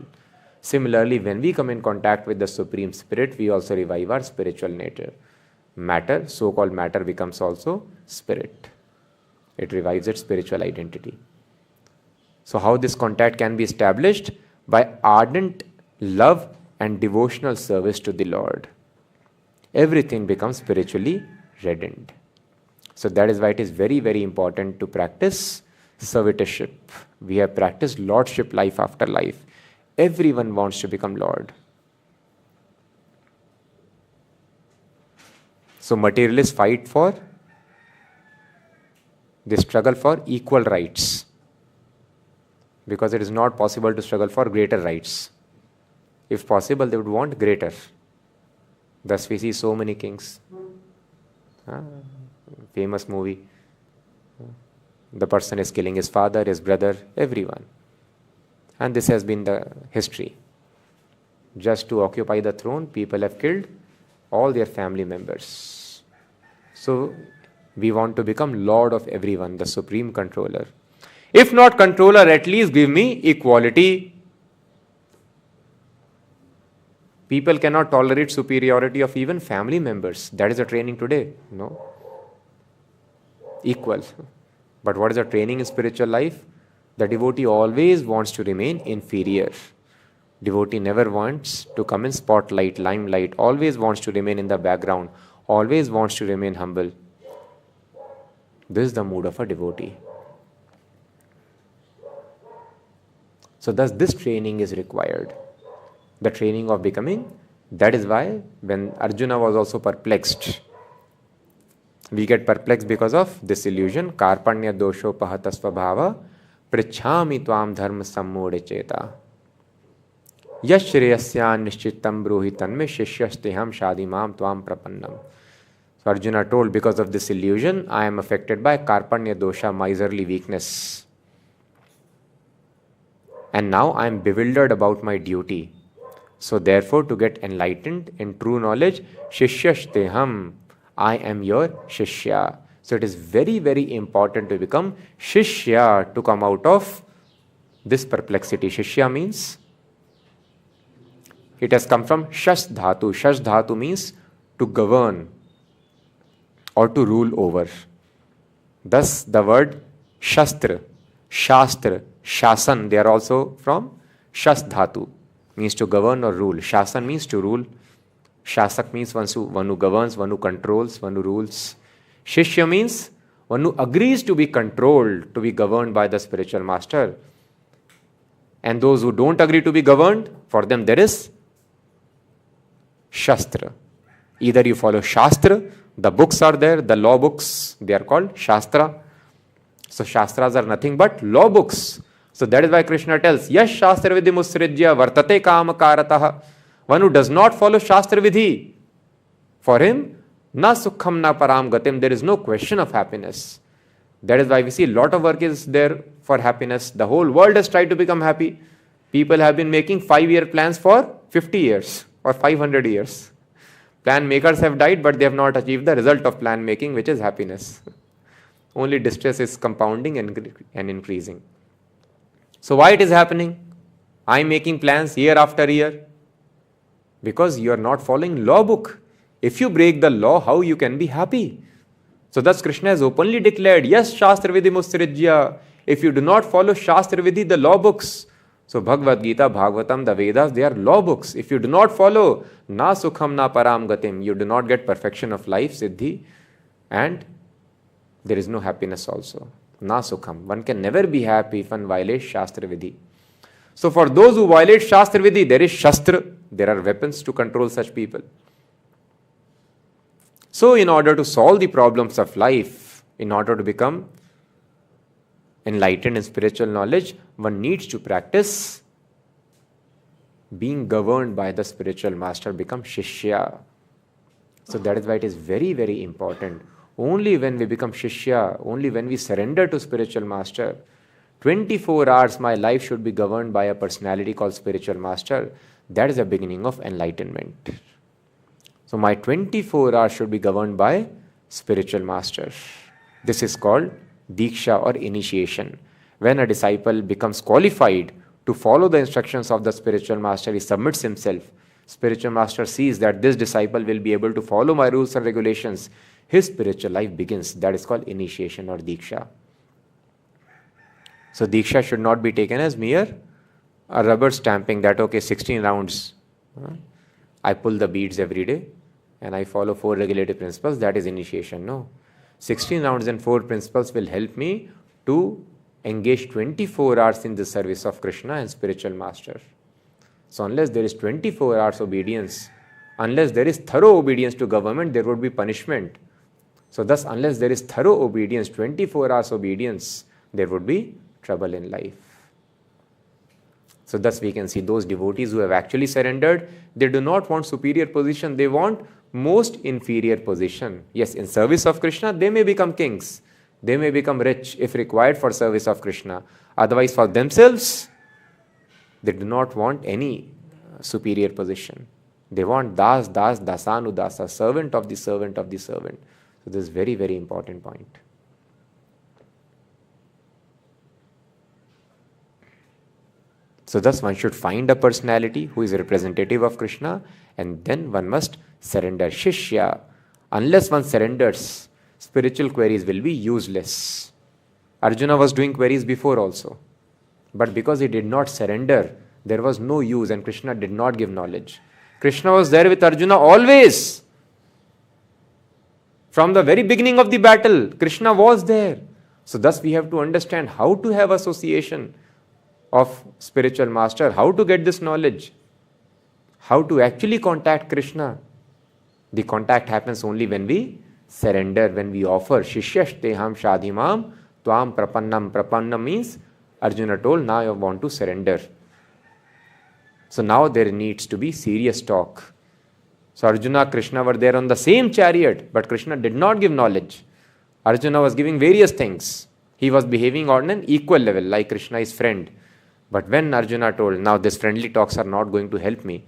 Similarly, when we come in contact with the Supreme Spirit, we also revive our spiritual nature. Matter, so-called matter, becomes also spirit. It revives its spiritual identity. So how this contact can be established? By ardent love and devotional service to the Lord. Everything becomes spiritually reddened. So that is why it is very, very important to practice servitorship. We have practiced lordship life after life. Everyone wants to become Lord. So materialists fight for, they struggle for equal rights, because it is not possible to struggle for greater rights. If possible, they would want greater. Thus we see so many kings. Famous movie. The person is killing his father, his brother, everyone. And this has been the history. Just to occupy the throne, people have killed all their family members. So we want to become Lord of everyone, the supreme controller. If not controller, at least give me equality. People cannot tolerate superiority of even family members. That is the training today. No. Equal. But what is the training in spiritual life? The devotee always wants to remain inferior. Devotee never wants to come in spotlight, limelight, always wants to remain in the background, always wants to remain humble. This is the mood of a devotee. So thus this training is required. The training of becoming. That is why when Arjuna was also perplexed, we get perplexed because of this illusion. Karpanya dosho pahatasva bhava prichhami tvam dharma sammode cheta yash shreyasya nishchitam bruhi tanme shishyasteham shadimam tvam prapannam. So Arjuna told, because of this illusion, I am affected by Karpanya dosha, miserly weakness. And now I am bewildered about my duty. So therefore, to get enlightened in true knowledge, Shishyashteham, I am your Shishya. So it is very, very important to become Shishya, to come out of this perplexity. Shishya means, it has come from Shash Dhatu. Shash Dhatu means to govern or to rule over. Thus the word Shastra, Shastra, Shasan, they are also from Shas Dhatu, means to govern or rule. Shasan means to rule. Shasak means one who governs, one who controls, one who rules. Shishya means one who agrees to be controlled, to be governed by the spiritual master. And those who don't agree to be governed, for them there is Shastra. Either you follow Shastra, the books are there, the law books, they are called Shastra. So Shastras are nothing but law books. So that is why Krishna tells, Yash Shastra Vidhi Musrijya Vartate Kama Karataha. One who does not follow Shastra Vidhi, for him, na sukham na param gatim, there is no question of happiness. That is why we see a lot of work is there for happiness. The whole world has tried to become happy. People have been making 5-year plans for 50 years or 500 years. Plan makers have died, but they have not achieved the result of plan making, which is happiness. Only distress is compounding and increasing. So why it is happening? I am making plans year after year. Because you are not following law book. If you break the law, how you can be happy? So thus Krishna has openly declared, yes, Shastra Vidhi Musrijya. If you do not follow Shastra Vidhi, the law books. So Bhagavad Gita, Bhagavatam, the Vedas, they are law books. If you do not follow, na sukham na param gatim, you do not get perfection of life, siddhi, and there is no happiness also. Na sukham. One can never be happy if one violates Shastra Vidhi. So for those who violate Shastra Vidhi, there is Shastra. There are weapons to control such people. So in order to solve the problems of life, in order to become enlightened in spiritual knowledge, one needs to practice being governed by the spiritual master, become Shishya. So that is why it is very, very important. Only when we become Shishya, only when we surrender to spiritual master, 24 hours my life should be governed by a personality called spiritual master. That is the beginning of enlightenment. So my 24 hours should be governed by spiritual master. This is called Diksha or initiation. When a disciple becomes qualified to follow the instructions of the spiritual master, he submits himself. Spiritual master sees that this disciple will be able to follow my rules and regulations. His spiritual life begins. That is called initiation or Diksha. So Diksha should not be taken as mere a rubber stamping that, okay, 16 rounds. I pull the beads every day and I follow 4 regulative principles. That is initiation. No. 16 rounds and 4 principles will help me to engage 24 hours in the service of Krishna and spiritual master. So unless there is 24 hours obedience Unless there is thorough obedience to government, there would be punishment. So thus, unless there is thorough obedience, 24 hours obedience, there would be trouble in life. So thus we can see those devotees who have actually surrendered, they do not want superior position, they want most inferior position. Yes, in service of Krishna, they may become kings. They may become rich if required for service of Krishna. Otherwise, for themselves, they do not want any superior position. They want das, das, dasanudasa, servant of the servant of the servant. So this is very, very important point. So thus one should find a personality who is a representative of Krishna, and then one must surrender. Shishya, unless one surrenders, spiritual queries will be useless. Arjuna was doing queries before also, but because he did not surrender, there was no use, and Krishna did not give knowledge. Krishna was there with Arjuna always. From the very beginning of the battle, Krishna was there. So thus we have to understand how to have association of spiritual master, how to get this knowledge, how to actually contact Krishna. The contact happens only when we surrender, when we offer. Shishyashteham shadhimam tvam prapannam. Prapannam means Arjuna told, now I want to surrender. So now there needs to be serious talk. So Arjuna, Krishna were there on the same chariot, but Krishna did not give knowledge. Arjuna was giving various things. He was behaving on an equal level, like Krishna is friend. But when Arjuna told, now these friendly talks are not going to help me,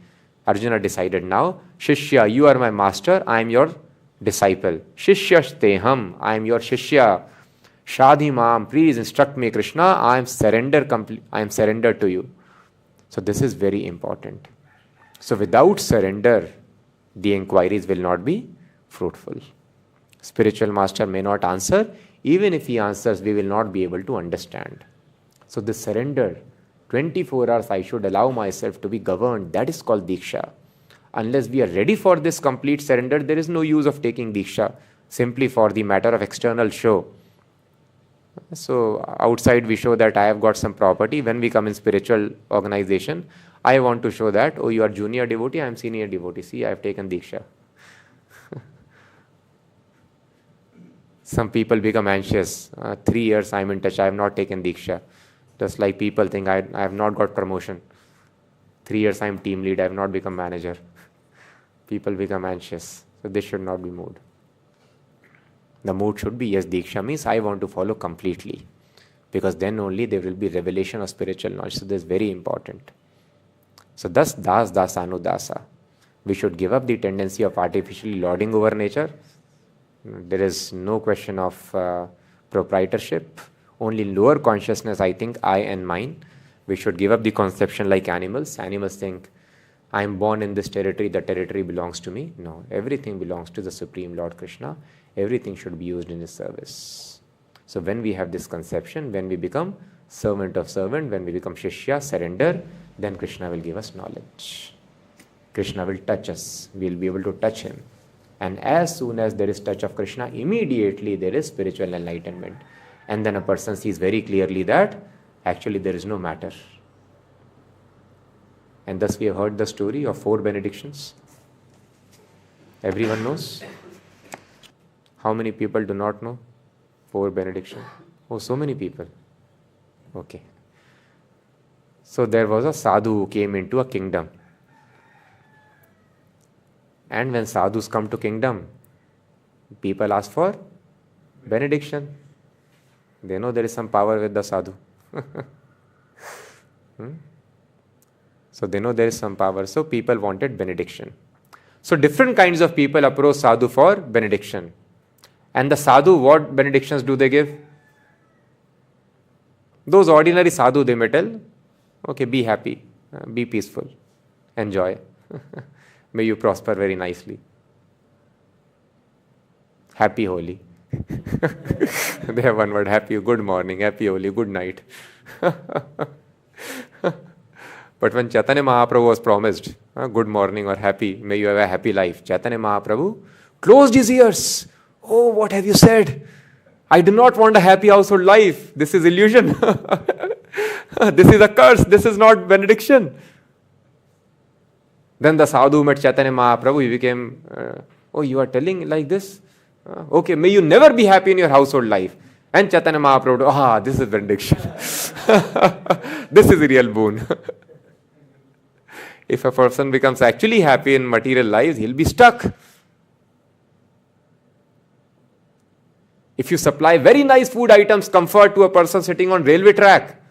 Arjuna decided, now, Shishya, you are my master, I am your disciple. Shishyashteham, I am your Shishya. Shadhimam, please instruct me, Krishna, I am surrendered to you. So this is very important. So without surrender, the inquiries will not be fruitful. Spiritual master may not answer. Even if he answers, we will not be able to understand. So this surrender, 24 hours I should allow myself to be governed, that is called Diksha. Unless we are ready for this complete surrender, there is no use of taking Diksha simply for the matter of external show. So outside we show that I have got some property. When we come in spiritual organization, I want to show that, oh, you are junior devotee, I am senior devotee. See, I have taken Diksha. Some people become anxious. 3 years I am in touch, I have not taken Diksha. Just like people think I have not got promotion. 3 years I am team lead, I have not become manager. People become anxious. So this should not be mood. The mood should be, yes, Diksha means I want to follow completely. Because then only there will be revelation of spiritual knowledge. So this is very important. So thus, das, dasanudasa. We should give up the tendency of artificially lording over nature. There is no question of proprietorship. Only lower consciousness, I think, I and mine. We should give up the conception like animals. Animals think, I am born in this territory, the territory belongs to me. No, everything belongs to the Supreme Lord Krishna. Everything should be used in his service. So when we have this conception, when we become servant of servant, when we become Shishya, surrender, then Krishna will give us knowledge. Krishna will touch us. We will be able to touch him. And as soon as there is touch of Krishna, immediately there is spiritual enlightenment. And then a person sees very clearly that actually there is no matter. And thus we have heard the story of 4 benedictions. Everyone knows? How many people do not know 4 benedictions? Oh, so many people. Okay. So there was a sadhu who came into a kingdom. And when sadhus come to kingdom, people ask for benediction. They know there is some power with the sadhu. So they know there is some power. So people wanted benediction. So different kinds of people approach sadhu for benediction. And the sadhu, what benedictions do they give? Those ordinary sadhu, they may tell, okay, be happy, be peaceful, enjoy. May you prosper very nicely. Happy Holi. They have one word, happy, good morning, happy Holi, good night. But when Chaitanya Mahaprabhu was promised, good morning or happy, may you have a happy life, Chaitanya Mahaprabhu closed his ears. Oh, what have you said? I do not want a happy household life. This is illusion. This is a curse. This is not benediction. Then the sadhu met Chaitanya Mahaprabhu. He became, oh, you are telling like this? Okay, may you never be happy in your household life. And Chaitanya Mahaprabhu, this is benediction. This is a real boon. If a person becomes actually happy in material lives, he'll be stuck. If you supply very nice food items, comfort to a person sitting on railway track,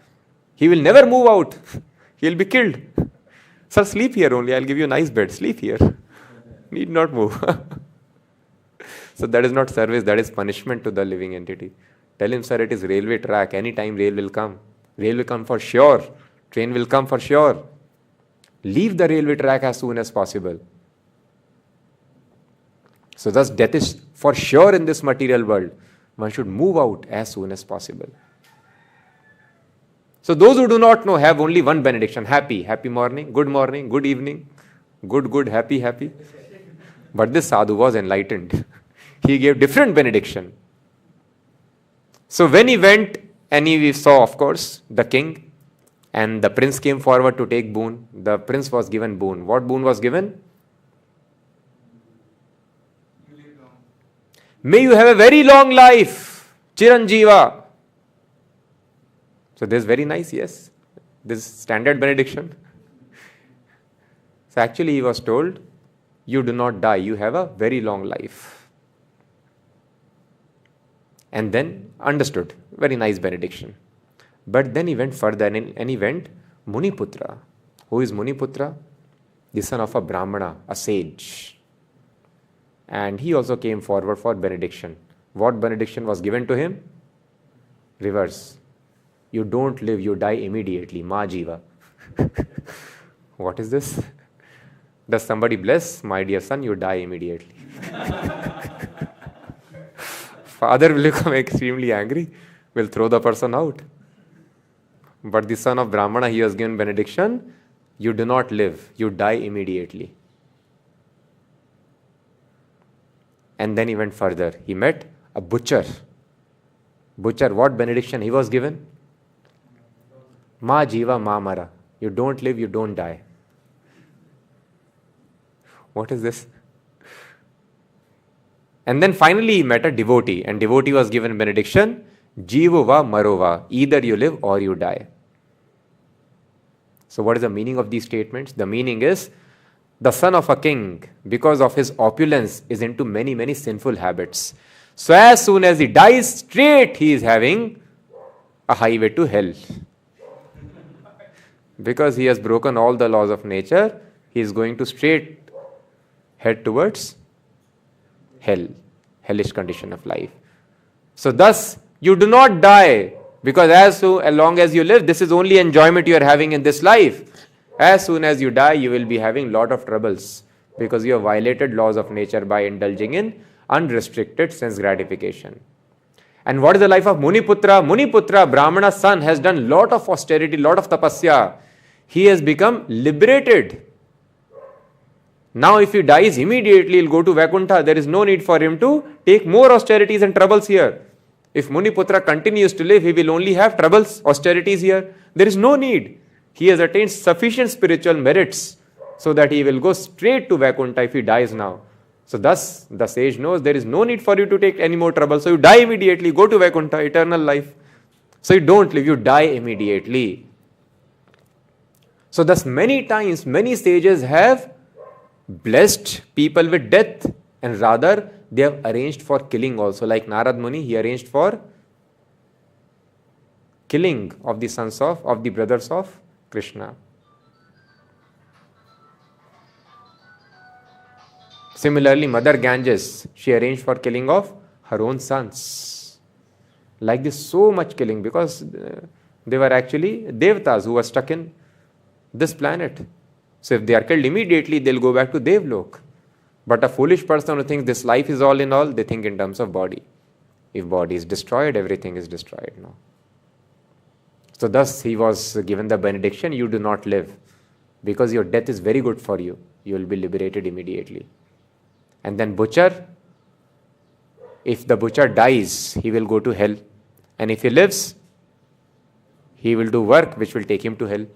he will never move out. He'll be killed. Sir, sleep here only. I'll give you a nice bed. Sleep here. Need not move. So that is not service. That is punishment to the living entity. Tell him, sir, it is railway track. Anytime rail will come. Rail will come for sure. Train will come for sure. Leave the railway track as soon as possible. So thus death is for sure in this material world. One should move out as soon as possible. So those who do not know have only one benediction. Happy, happy morning, good evening, good, happy, happy. But this sadhu was enlightened. He gave different benediction. So when he went and he saw, of course, the king, and the prince came forward to take boon. The prince was given boon. What boon was given? May you have a very long life, Chiranjeeva. So this is very nice, yes. This is standard benediction. So actually he was told, you do not die, you have a very long life. And then understood, very nice benediction. But then he went further and he went Muniputra. Who is Muniputra? The son of a Brahmana, a sage. And he also came forward for benediction. What benediction was given to him? Reverse. You don't live, you die immediately. Ma jiva. What is this? Does somebody bless? My dear son, you die immediately. Father will become extremely angry, will throw the person out. But the son of Brahmana, he was given benediction. You do not live, you die immediately. And then he went further. He met a butcher. Butcher, what benediction he was given? Ma jiva ma mara. You don't live, you don't die. What is this? And then finally he met a devotee. And devotee was given benediction. Jivova marova. Either you live or you die. So what is the meaning of these statements? The meaning is, the son of a king, because of his opulence, is into many, many sinful habits. So as soon as he dies, straight he is having a highway to hell. Because he has broken all the laws of nature, he is going to straight head towards hell, hellish condition of life. So thus, you do not die, because as long as you live, this is only enjoyment you are having in this life. As soon as you die, you will be having lot of troubles, because you have violated laws of nature by indulging in unrestricted sense gratification. And what is the life of Muniputra? Muniputra, Brahmana's son, has done lot of austerity, lot of tapasya. He has become liberated. Now if he dies immediately, he'll go to Vaikuntha. There is no need for him to take more austerities and troubles here. If Muniputra continues to live, he will only have troubles, austerities here. There is no need. He has attained sufficient spiritual merits so that he will go straight to Vaikuntha if he dies now. So thus, the sage knows there is no need for you to take any more trouble. So you die immediately, go to Vaikuntha, eternal life. So you don't live, you die immediately. So thus many times, many sages have blessed people with death, and rather they have arranged for killing also. Like Narad Muni, he arranged for killing of the sons of the brothers of Krishna. Similarly, Mother Ganges, she arranged for killing of her own sons. Like this, so much killing, because they were actually devatas who were stuck in this planet. So if they are killed immediately, they'll go back to Devlok. But a foolish person who thinks this life is all in all, they think in terms of body. If body is destroyed, everything is destroyed now. So thus he was given the benediction, you do not live, because your death is very good for you. You will be liberated immediately. And then butcher, if the butcher dies, he will go to hell. And if he lives, he will do work which will take him to hell.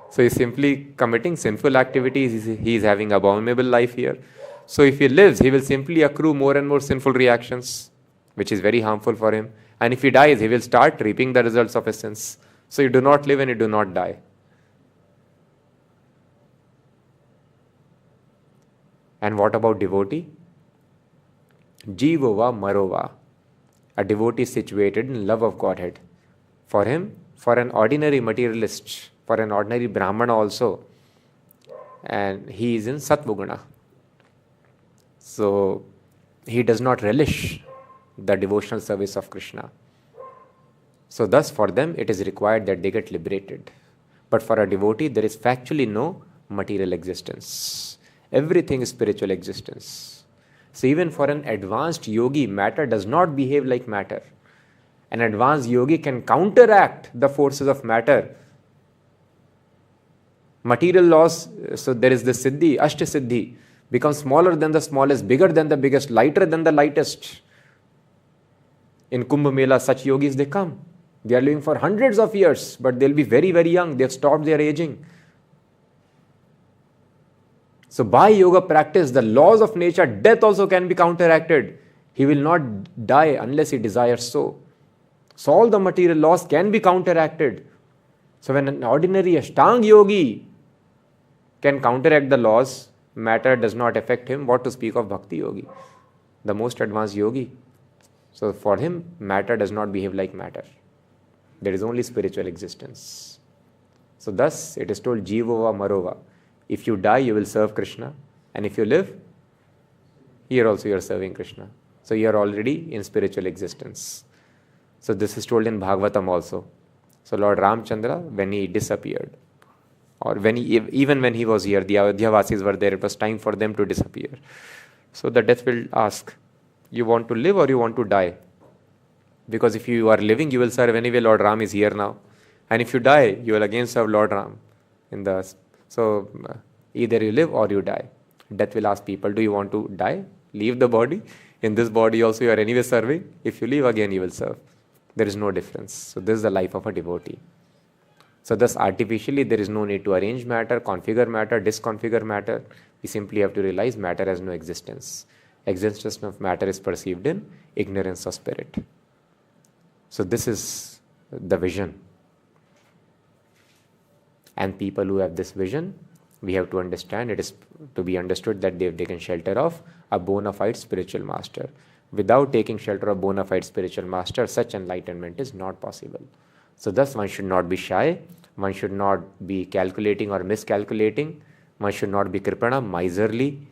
So he's simply committing sinful activities. He is having abominable life here. So if he lives, he will simply accrue more and more sinful reactions, which is very harmful for him. And if he dies, he will start reaping the results of his sins. So you do not live and you do not die. And what about devotee? Jivova Marova. A devotee is situated in love of Godhead. For him, for an ordinary materialist, for an ordinary Brahmana also, and he is in Satvaguna. So he does not relish the devotional service of Krishna. So thus for them it is required that they get liberated. But for a devotee there is factually no material existence. Everything is spiritual existence. So even for an advanced yogi, matter does not behave like matter. An advanced yogi can counteract the forces of matter. Material laws, so there is the Siddhi, Ashta Siddhi, becomes smaller than the smallest, bigger than the biggest, lighter than the lightest. In Kumbh Mela, such yogis, they come. They are living for hundreds of years, but they'll be very, very young. They've stopped their aging. So by yoga practice, the laws of nature, death also can be counteracted. He will not die unless he desires so. So all the material laws can be counteracted. So when an ordinary Ashtanga yogi can counteract the laws, matter does not affect him. What to speak of Bhakti yogi, the most advanced yogi? So for him, matter does not behave like matter. There is only spiritual existence. So thus it is told Jivova Marova. If you die, you will serve Krishna. And if you live, here also you are serving Krishna. So you are already in spiritual existence. So this is told in Bhagavatam also. So Lord Ramchandra, when he disappeared, or even when he was here, the Ayodhyavasis were there, it was time for them to disappear. So the death will ask, you want to live or you want to die? Because if you are living, you will serve anyway, Lord Ram is here now. And if you die, you will again serve Lord Ram. So either you live or you die. Death will ask people, do you want to die? Leave the body. In this body also you are anyway serving. If you leave, again you will serve. There is no difference. So this is the life of a devotee. So thus artificially there is no need to arrange matter, configure matter, disconfigure matter. We simply have to realize matter has no existence. Existence of matter is perceived in ignorance of spirit. So this is the vision. And people who have this vision, we have to understand, it is to be understood that they have taken shelter of a bona fide spiritual master. Without taking shelter of bona fide spiritual master, such enlightenment is not possible. So thus one should not be shy, one should not be calculating or miscalculating, one should not be kripana, miserly,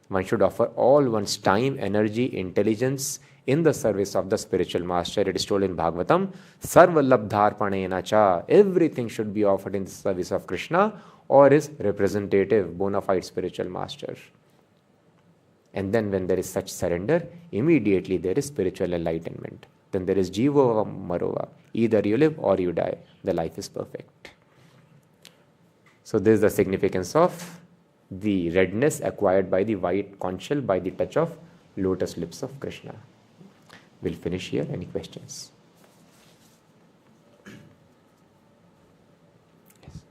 one should offer all one's time, energy, intelligence in the service of the spiritual master. It is told in Bhagavatam, Sarva labdharpanena cha, everything should be offered in the service of Krishna or his representative, bona fide spiritual master. And then when there is such surrender, immediately there is spiritual enlightenment. Then there is Jiva Marova. Either you live or you die. The life is perfect. So this is the significance of the redness acquired by the white conch shell by the touch of lotus lips of Krishna. We'll finish here. Any questions? Yes.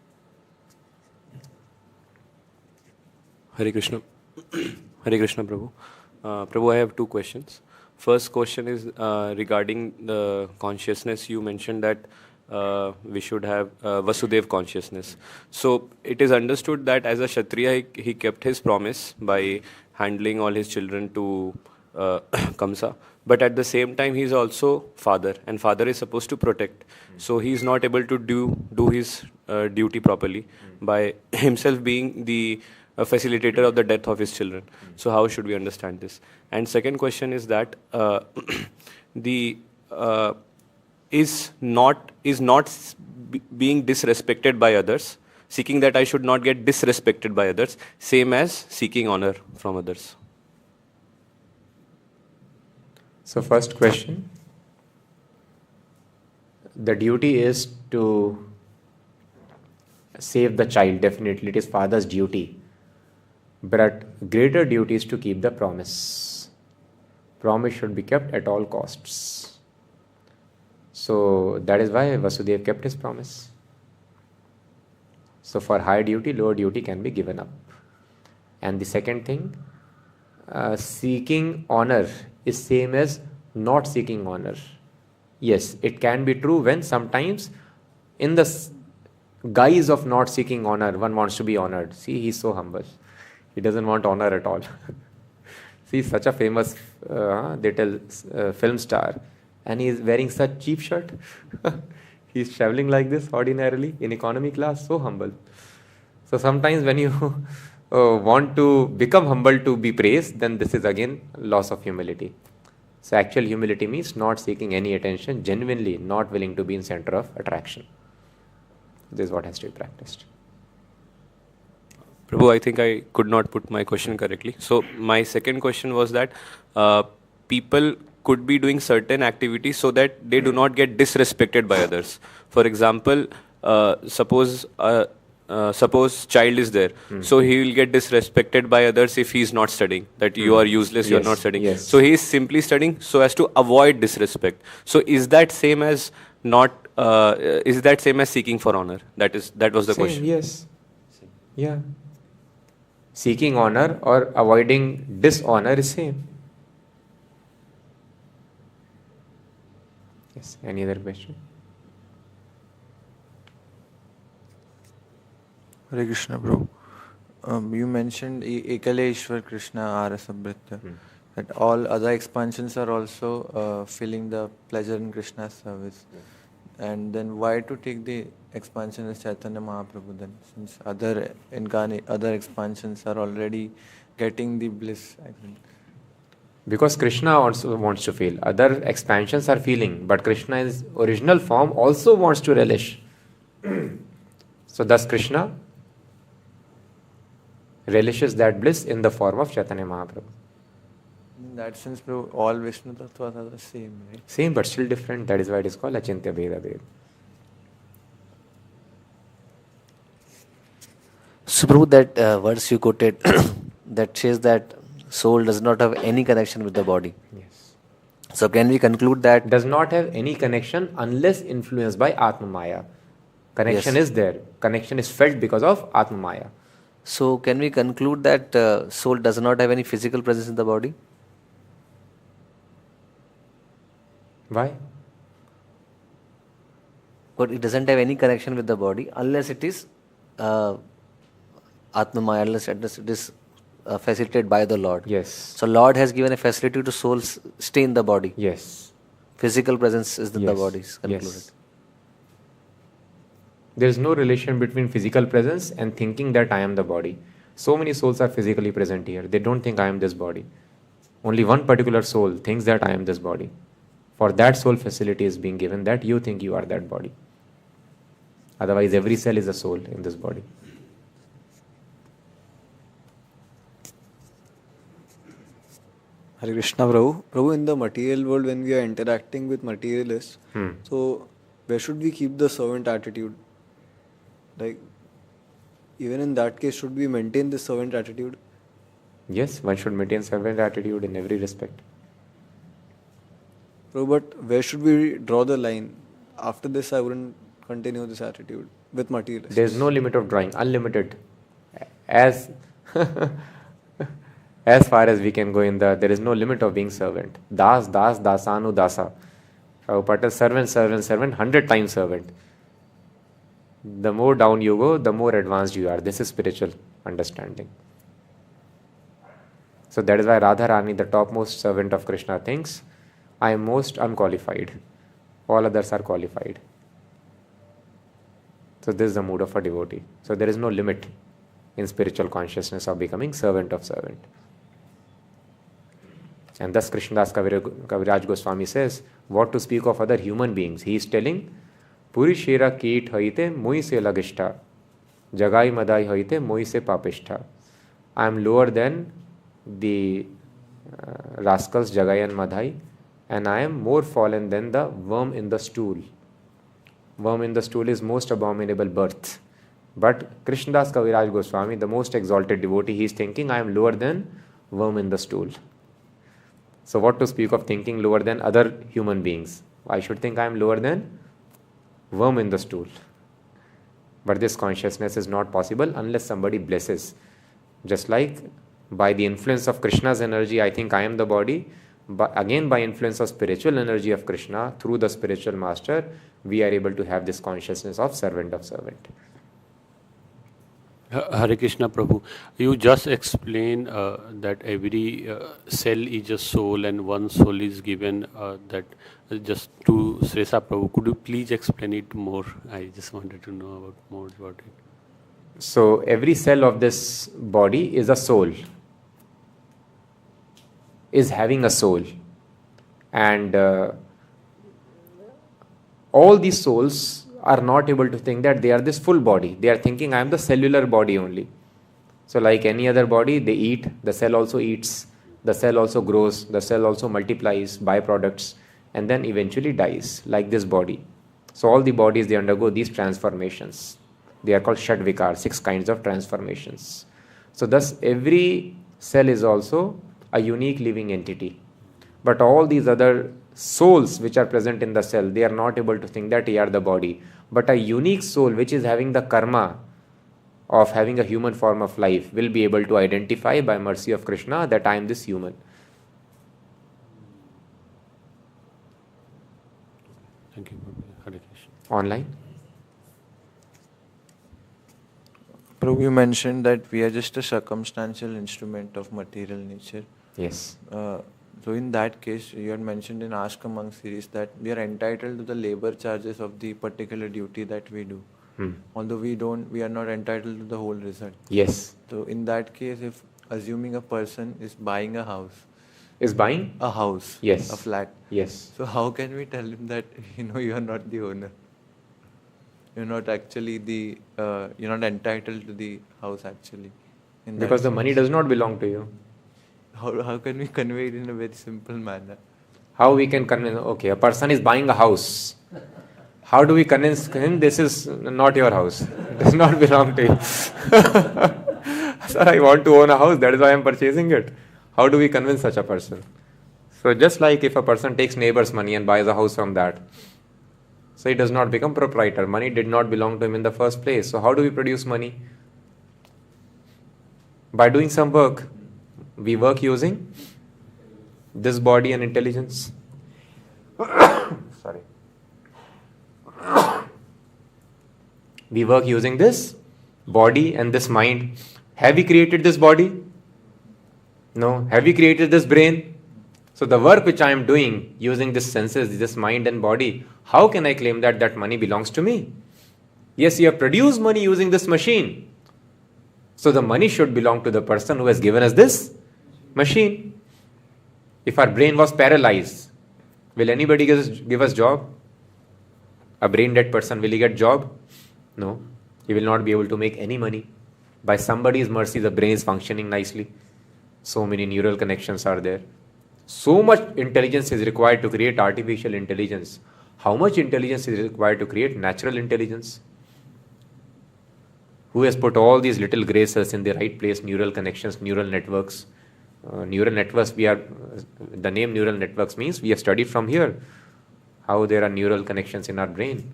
Hare Krishna. Hare Krishna, Prabhu. Prabhu, I have two questions. First question is regarding the consciousness. You mentioned that we should have Vasudev consciousness. So it is understood that as a Kshatriya, he kept his promise by handling all his children to Kamsa. But at the same time, he is also father, and father is supposed to protect. So he is not able to do his duty properly by himself being the facilitator of the death of his children. So how should we understand this? And second question is that is not being disrespected by others, seeking that I should not get disrespected by others, same as seeking honor from others? So first question, the duty is to save the child. Definitely it is father's duty. But greater duty is to keep the promise. Promise should be kept at all costs. So that is why Vasudeva kept his promise. So for higher duty, lower duty can be given up. And the second thing, seeking honor is same as not seeking honor. Yes, it can be true when sometimes in the guise of not seeking honor, one wants to be honored. See, he's so humble. He doesn't want honor at all. See, such a famous film star, and he is wearing such cheap shirt. He's traveling like this ordinarily in economy class, so humble. So sometimes when you want to become humble to be praised, then this is again loss of humility. So actual humility means not seeking any attention, genuinely not willing to be in center of attraction. This is what has to be practiced. Prabhu, I think I could not put my question correctly. So my second question was that people could be doing certain activities so that they do not get disrespected by others. For example, suppose child is there, so he will get disrespected by others if he is not studying, that you are useless, you are not studying. Yes. So he is simply studying so as to avoid disrespect. So is that same as not? Is that same as seeking for honor? That was the Same, question. yes. Yeah. Seeking honor or avoiding dishonor is same. Yes. Any other question? Hare Krishna, Prabhu. You mentioned Ekaleshwar Krishna Arasamrita, that all other expansions are also feeling the pleasure in Krishna's service. And then why to take the expansion as Chaitanya Mahaprabhu then, since other expansions are already getting the bliss? Because Krishna also wants to feel. Other expansions are feeling, but Krishna in his original form also wants to relish. So thus Krishna relishes that bliss in the form of Chaitanya Mahaprabhu. In that sense, Prabhu, all Vishnu Tattvas are the same, right? Same but still different. That is why it is called Achintya Bheda Bhed. So, Prabhu, that verse you quoted that says that soul does not have any connection with the body. Yes. So, can we conclude that Does not have any connection unless influenced by Atma Maya. Connection Yes. is there. Connection is felt because of Atma Maya. So, can we conclude that soul does not have any physical presence in the body? Why? But it doesn't have any connection with the body unless it is Atma Maya, unless it is facilitated by the Lord. Yes. So, Lord has given a facility to souls stay in the body. Yes. Physical presence is in the Yes. body, is concluded. Yes. There is no relation between physical presence and thinking that I am the body. So many souls are physically present here. They don't think I am this body. Only one particular soul thinks that I am this body. For that soul facility is being given that you think you are that body. Otherwise, every cell is a soul in this body. Hare Krishna, Prabhu. Prabhu, in the material world, when we are interacting with materialists, so where should we keep the servant attitude? Like, even in that case, should we maintain the servant attitude? Yes, one should maintain servant attitude in every respect. Prabhu, but where should we draw the line? After this, I wouldn't continue this attitude with materialists. There is no limit of drawing, unlimited. As as far as we can go there is no limit of being servant. Das, das, dasanu, dasa. Prabhupada, servant, servant, servant, 100 times servant. The more down you go, the more advanced you are. This is spiritual understanding. So that is why Radharani, the topmost servant of Krishna, thinks, I am most unqualified. All others are qualified. So this is the mood of a devotee. So there is no limit in spiritual consciousness of becoming servant of servant. And thus Krishnadas Kaviraj Goswami says, what to speak of other human beings? He is telling, Puri Shera Keet Haite Moi Se Lagishta, Jagai Madai Haite Moi Se Papishta. I am lower than the rascals Jagai and Madhai, and I am more fallen than the worm in the stool. Worm in the stool is most abominable birth. But Krishnadas Kaviraj Goswami, the most exalted devotee, he is thinking, I am lower than worm in the stool. So what to speak of thinking lower than other human beings? I should think I am lower than worm in the stool. But this consciousness is not possible unless somebody blesses. Just like by the influence of Krishna's energy, I think I am the body. But again, by influence of spiritual energy of Krishna, through the spiritual master, we are able to have this consciousness of servant of servant. Hare Krishna Prabhu, you just explained that every cell is a soul and one soul is given that just to Sresa Prabhu. Could you please explain it more? I just wanted to know more about it. So every cell of this body is a soul, is having a soul. And all these souls are not able to think that they are this full body. They are thinking, I am the cellular body only. So like any other body, they eat, the cell also eats, the cell also grows, the cell also multiplies, byproducts, and then eventually dies, like this body. So all the bodies, they undergo these transformations. They are called Shadvikar, 6 kinds of transformations. So thus every cell is also a unique living entity. But all these other souls which are present in the cell, they are not able to think that they are the body. But a unique soul which is having the karma of having a human form of life will be able to identify by mercy of Krishna that I am this human. Thank you, Hare Krishna. Online? Prabhu, you mentioned that we are just a circumstantial instrument of material nature. Yes. So in that case, you had mentioned in Ask a Monk series that we are entitled to the labor charges of the particular duty that we do. Although we are not entitled to the whole result. Yes. So in that case, if assuming a person is buying a house. Is buying? A house. Yes. A flat. Yes. So how can we tell him that, you are not the owner? You're not actually you're not entitled to the house actually. Because the money does not belong to you. How can we convey it in a very simple manner? How we can convince, okay, a person is buying a house. How do we convince him this is not your house? It does not belong to you. Sir, I want to own a house, that is why I am purchasing it. How do we convince such a person? So just like if a person takes neighbor's money and buys a house from that, so he does not become proprietor. Money did not belong to him in the first place. So how do we produce money? By doing some work. We work using this body and intelligence. Sorry. We work using this body and this mind. Have we created this body? No. Have we created this brain? So the work which I am doing using this senses, this mind and body, how can I claim that that money belongs to me? Yes, you have produced money using this machine. So the money should belong to the person who has given us this machine. If our brain was paralyzed, will anybody give us job? A brain dead person, will he get job? No. He will not be able to make any money. By somebody's mercy, the brain is functioning nicely. So many neural connections are there. So much intelligence is required to create artificial intelligence. How much intelligence is required to create natural intelligence? Who has put all these little gray cells in the right place? Neural connections, neural networks. Neural networks, the name neural networks means we have studied from here how there are neural connections in our brain.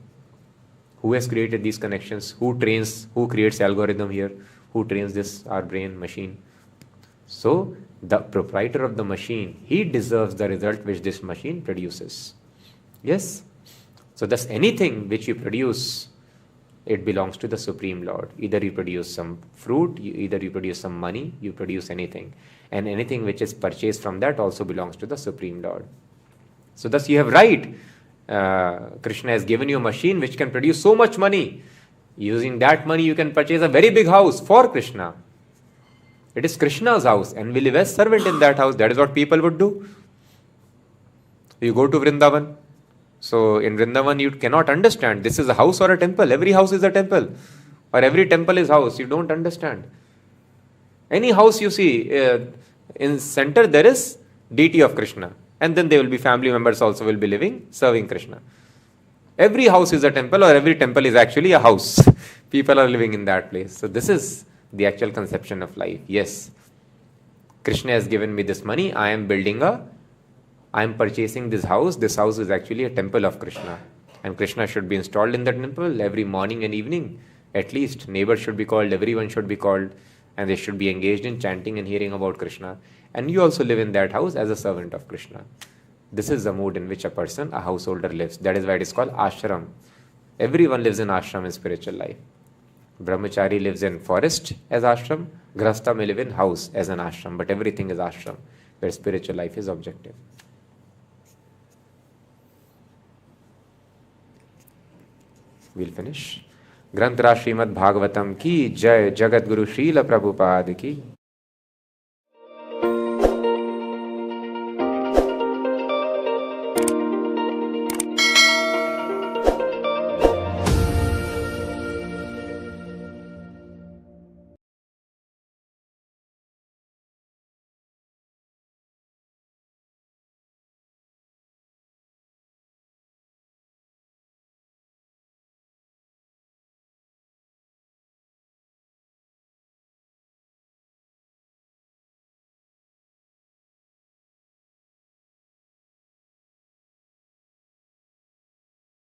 Who has created these connections? Who creates algorithm here? Who trains this, our brain machine? So the proprietor of the machine, he deserves the result which this machine produces. Yes? So thus anything which you produce, it belongs to the Supreme Lord. Either you produce some fruit, either you produce some money, you produce anything. And anything which is purchased from that also belongs to the Supreme Lord. So thus you have right. Krishna has given you a machine which can produce so much money. Using that money you can purchase a very big house for Krishna. It is Krishna's house and we live as servant in that house. That is what people would do. You go to Vrindavan. So in Vrindavan you cannot understand this is a house or a temple. Every house is a temple. Or every temple is house. You don't understand. Any house you see, in center there is deity of Krishna. And then there will be family members also will be living, serving Krishna. Every house is a temple or every temple is actually a house. People are living in that place. So this is the actual conception of life. Yes. Krishna has given me this money. I am purchasing this house. This house is actually a temple of Krishna. And Krishna should be installed in that temple every morning and evening. At least neighbors should be called, everyone should be called, and they should be engaged in chanting and hearing about Krishna. And you also live in that house as a servant of Krishna. This is the mood in which a person, a householder, lives. That is why it is called ashram. Everyone lives in ashram in spiritual life. Brahmachari lives in forest as ashram. Grahastha may live in house as an ashram. But everything is ashram, where spiritual life is objective. We'll finish. Granthra Śrīmad-Bhāgavatam ki jai, Jagat Guru Srila Prabhupada ki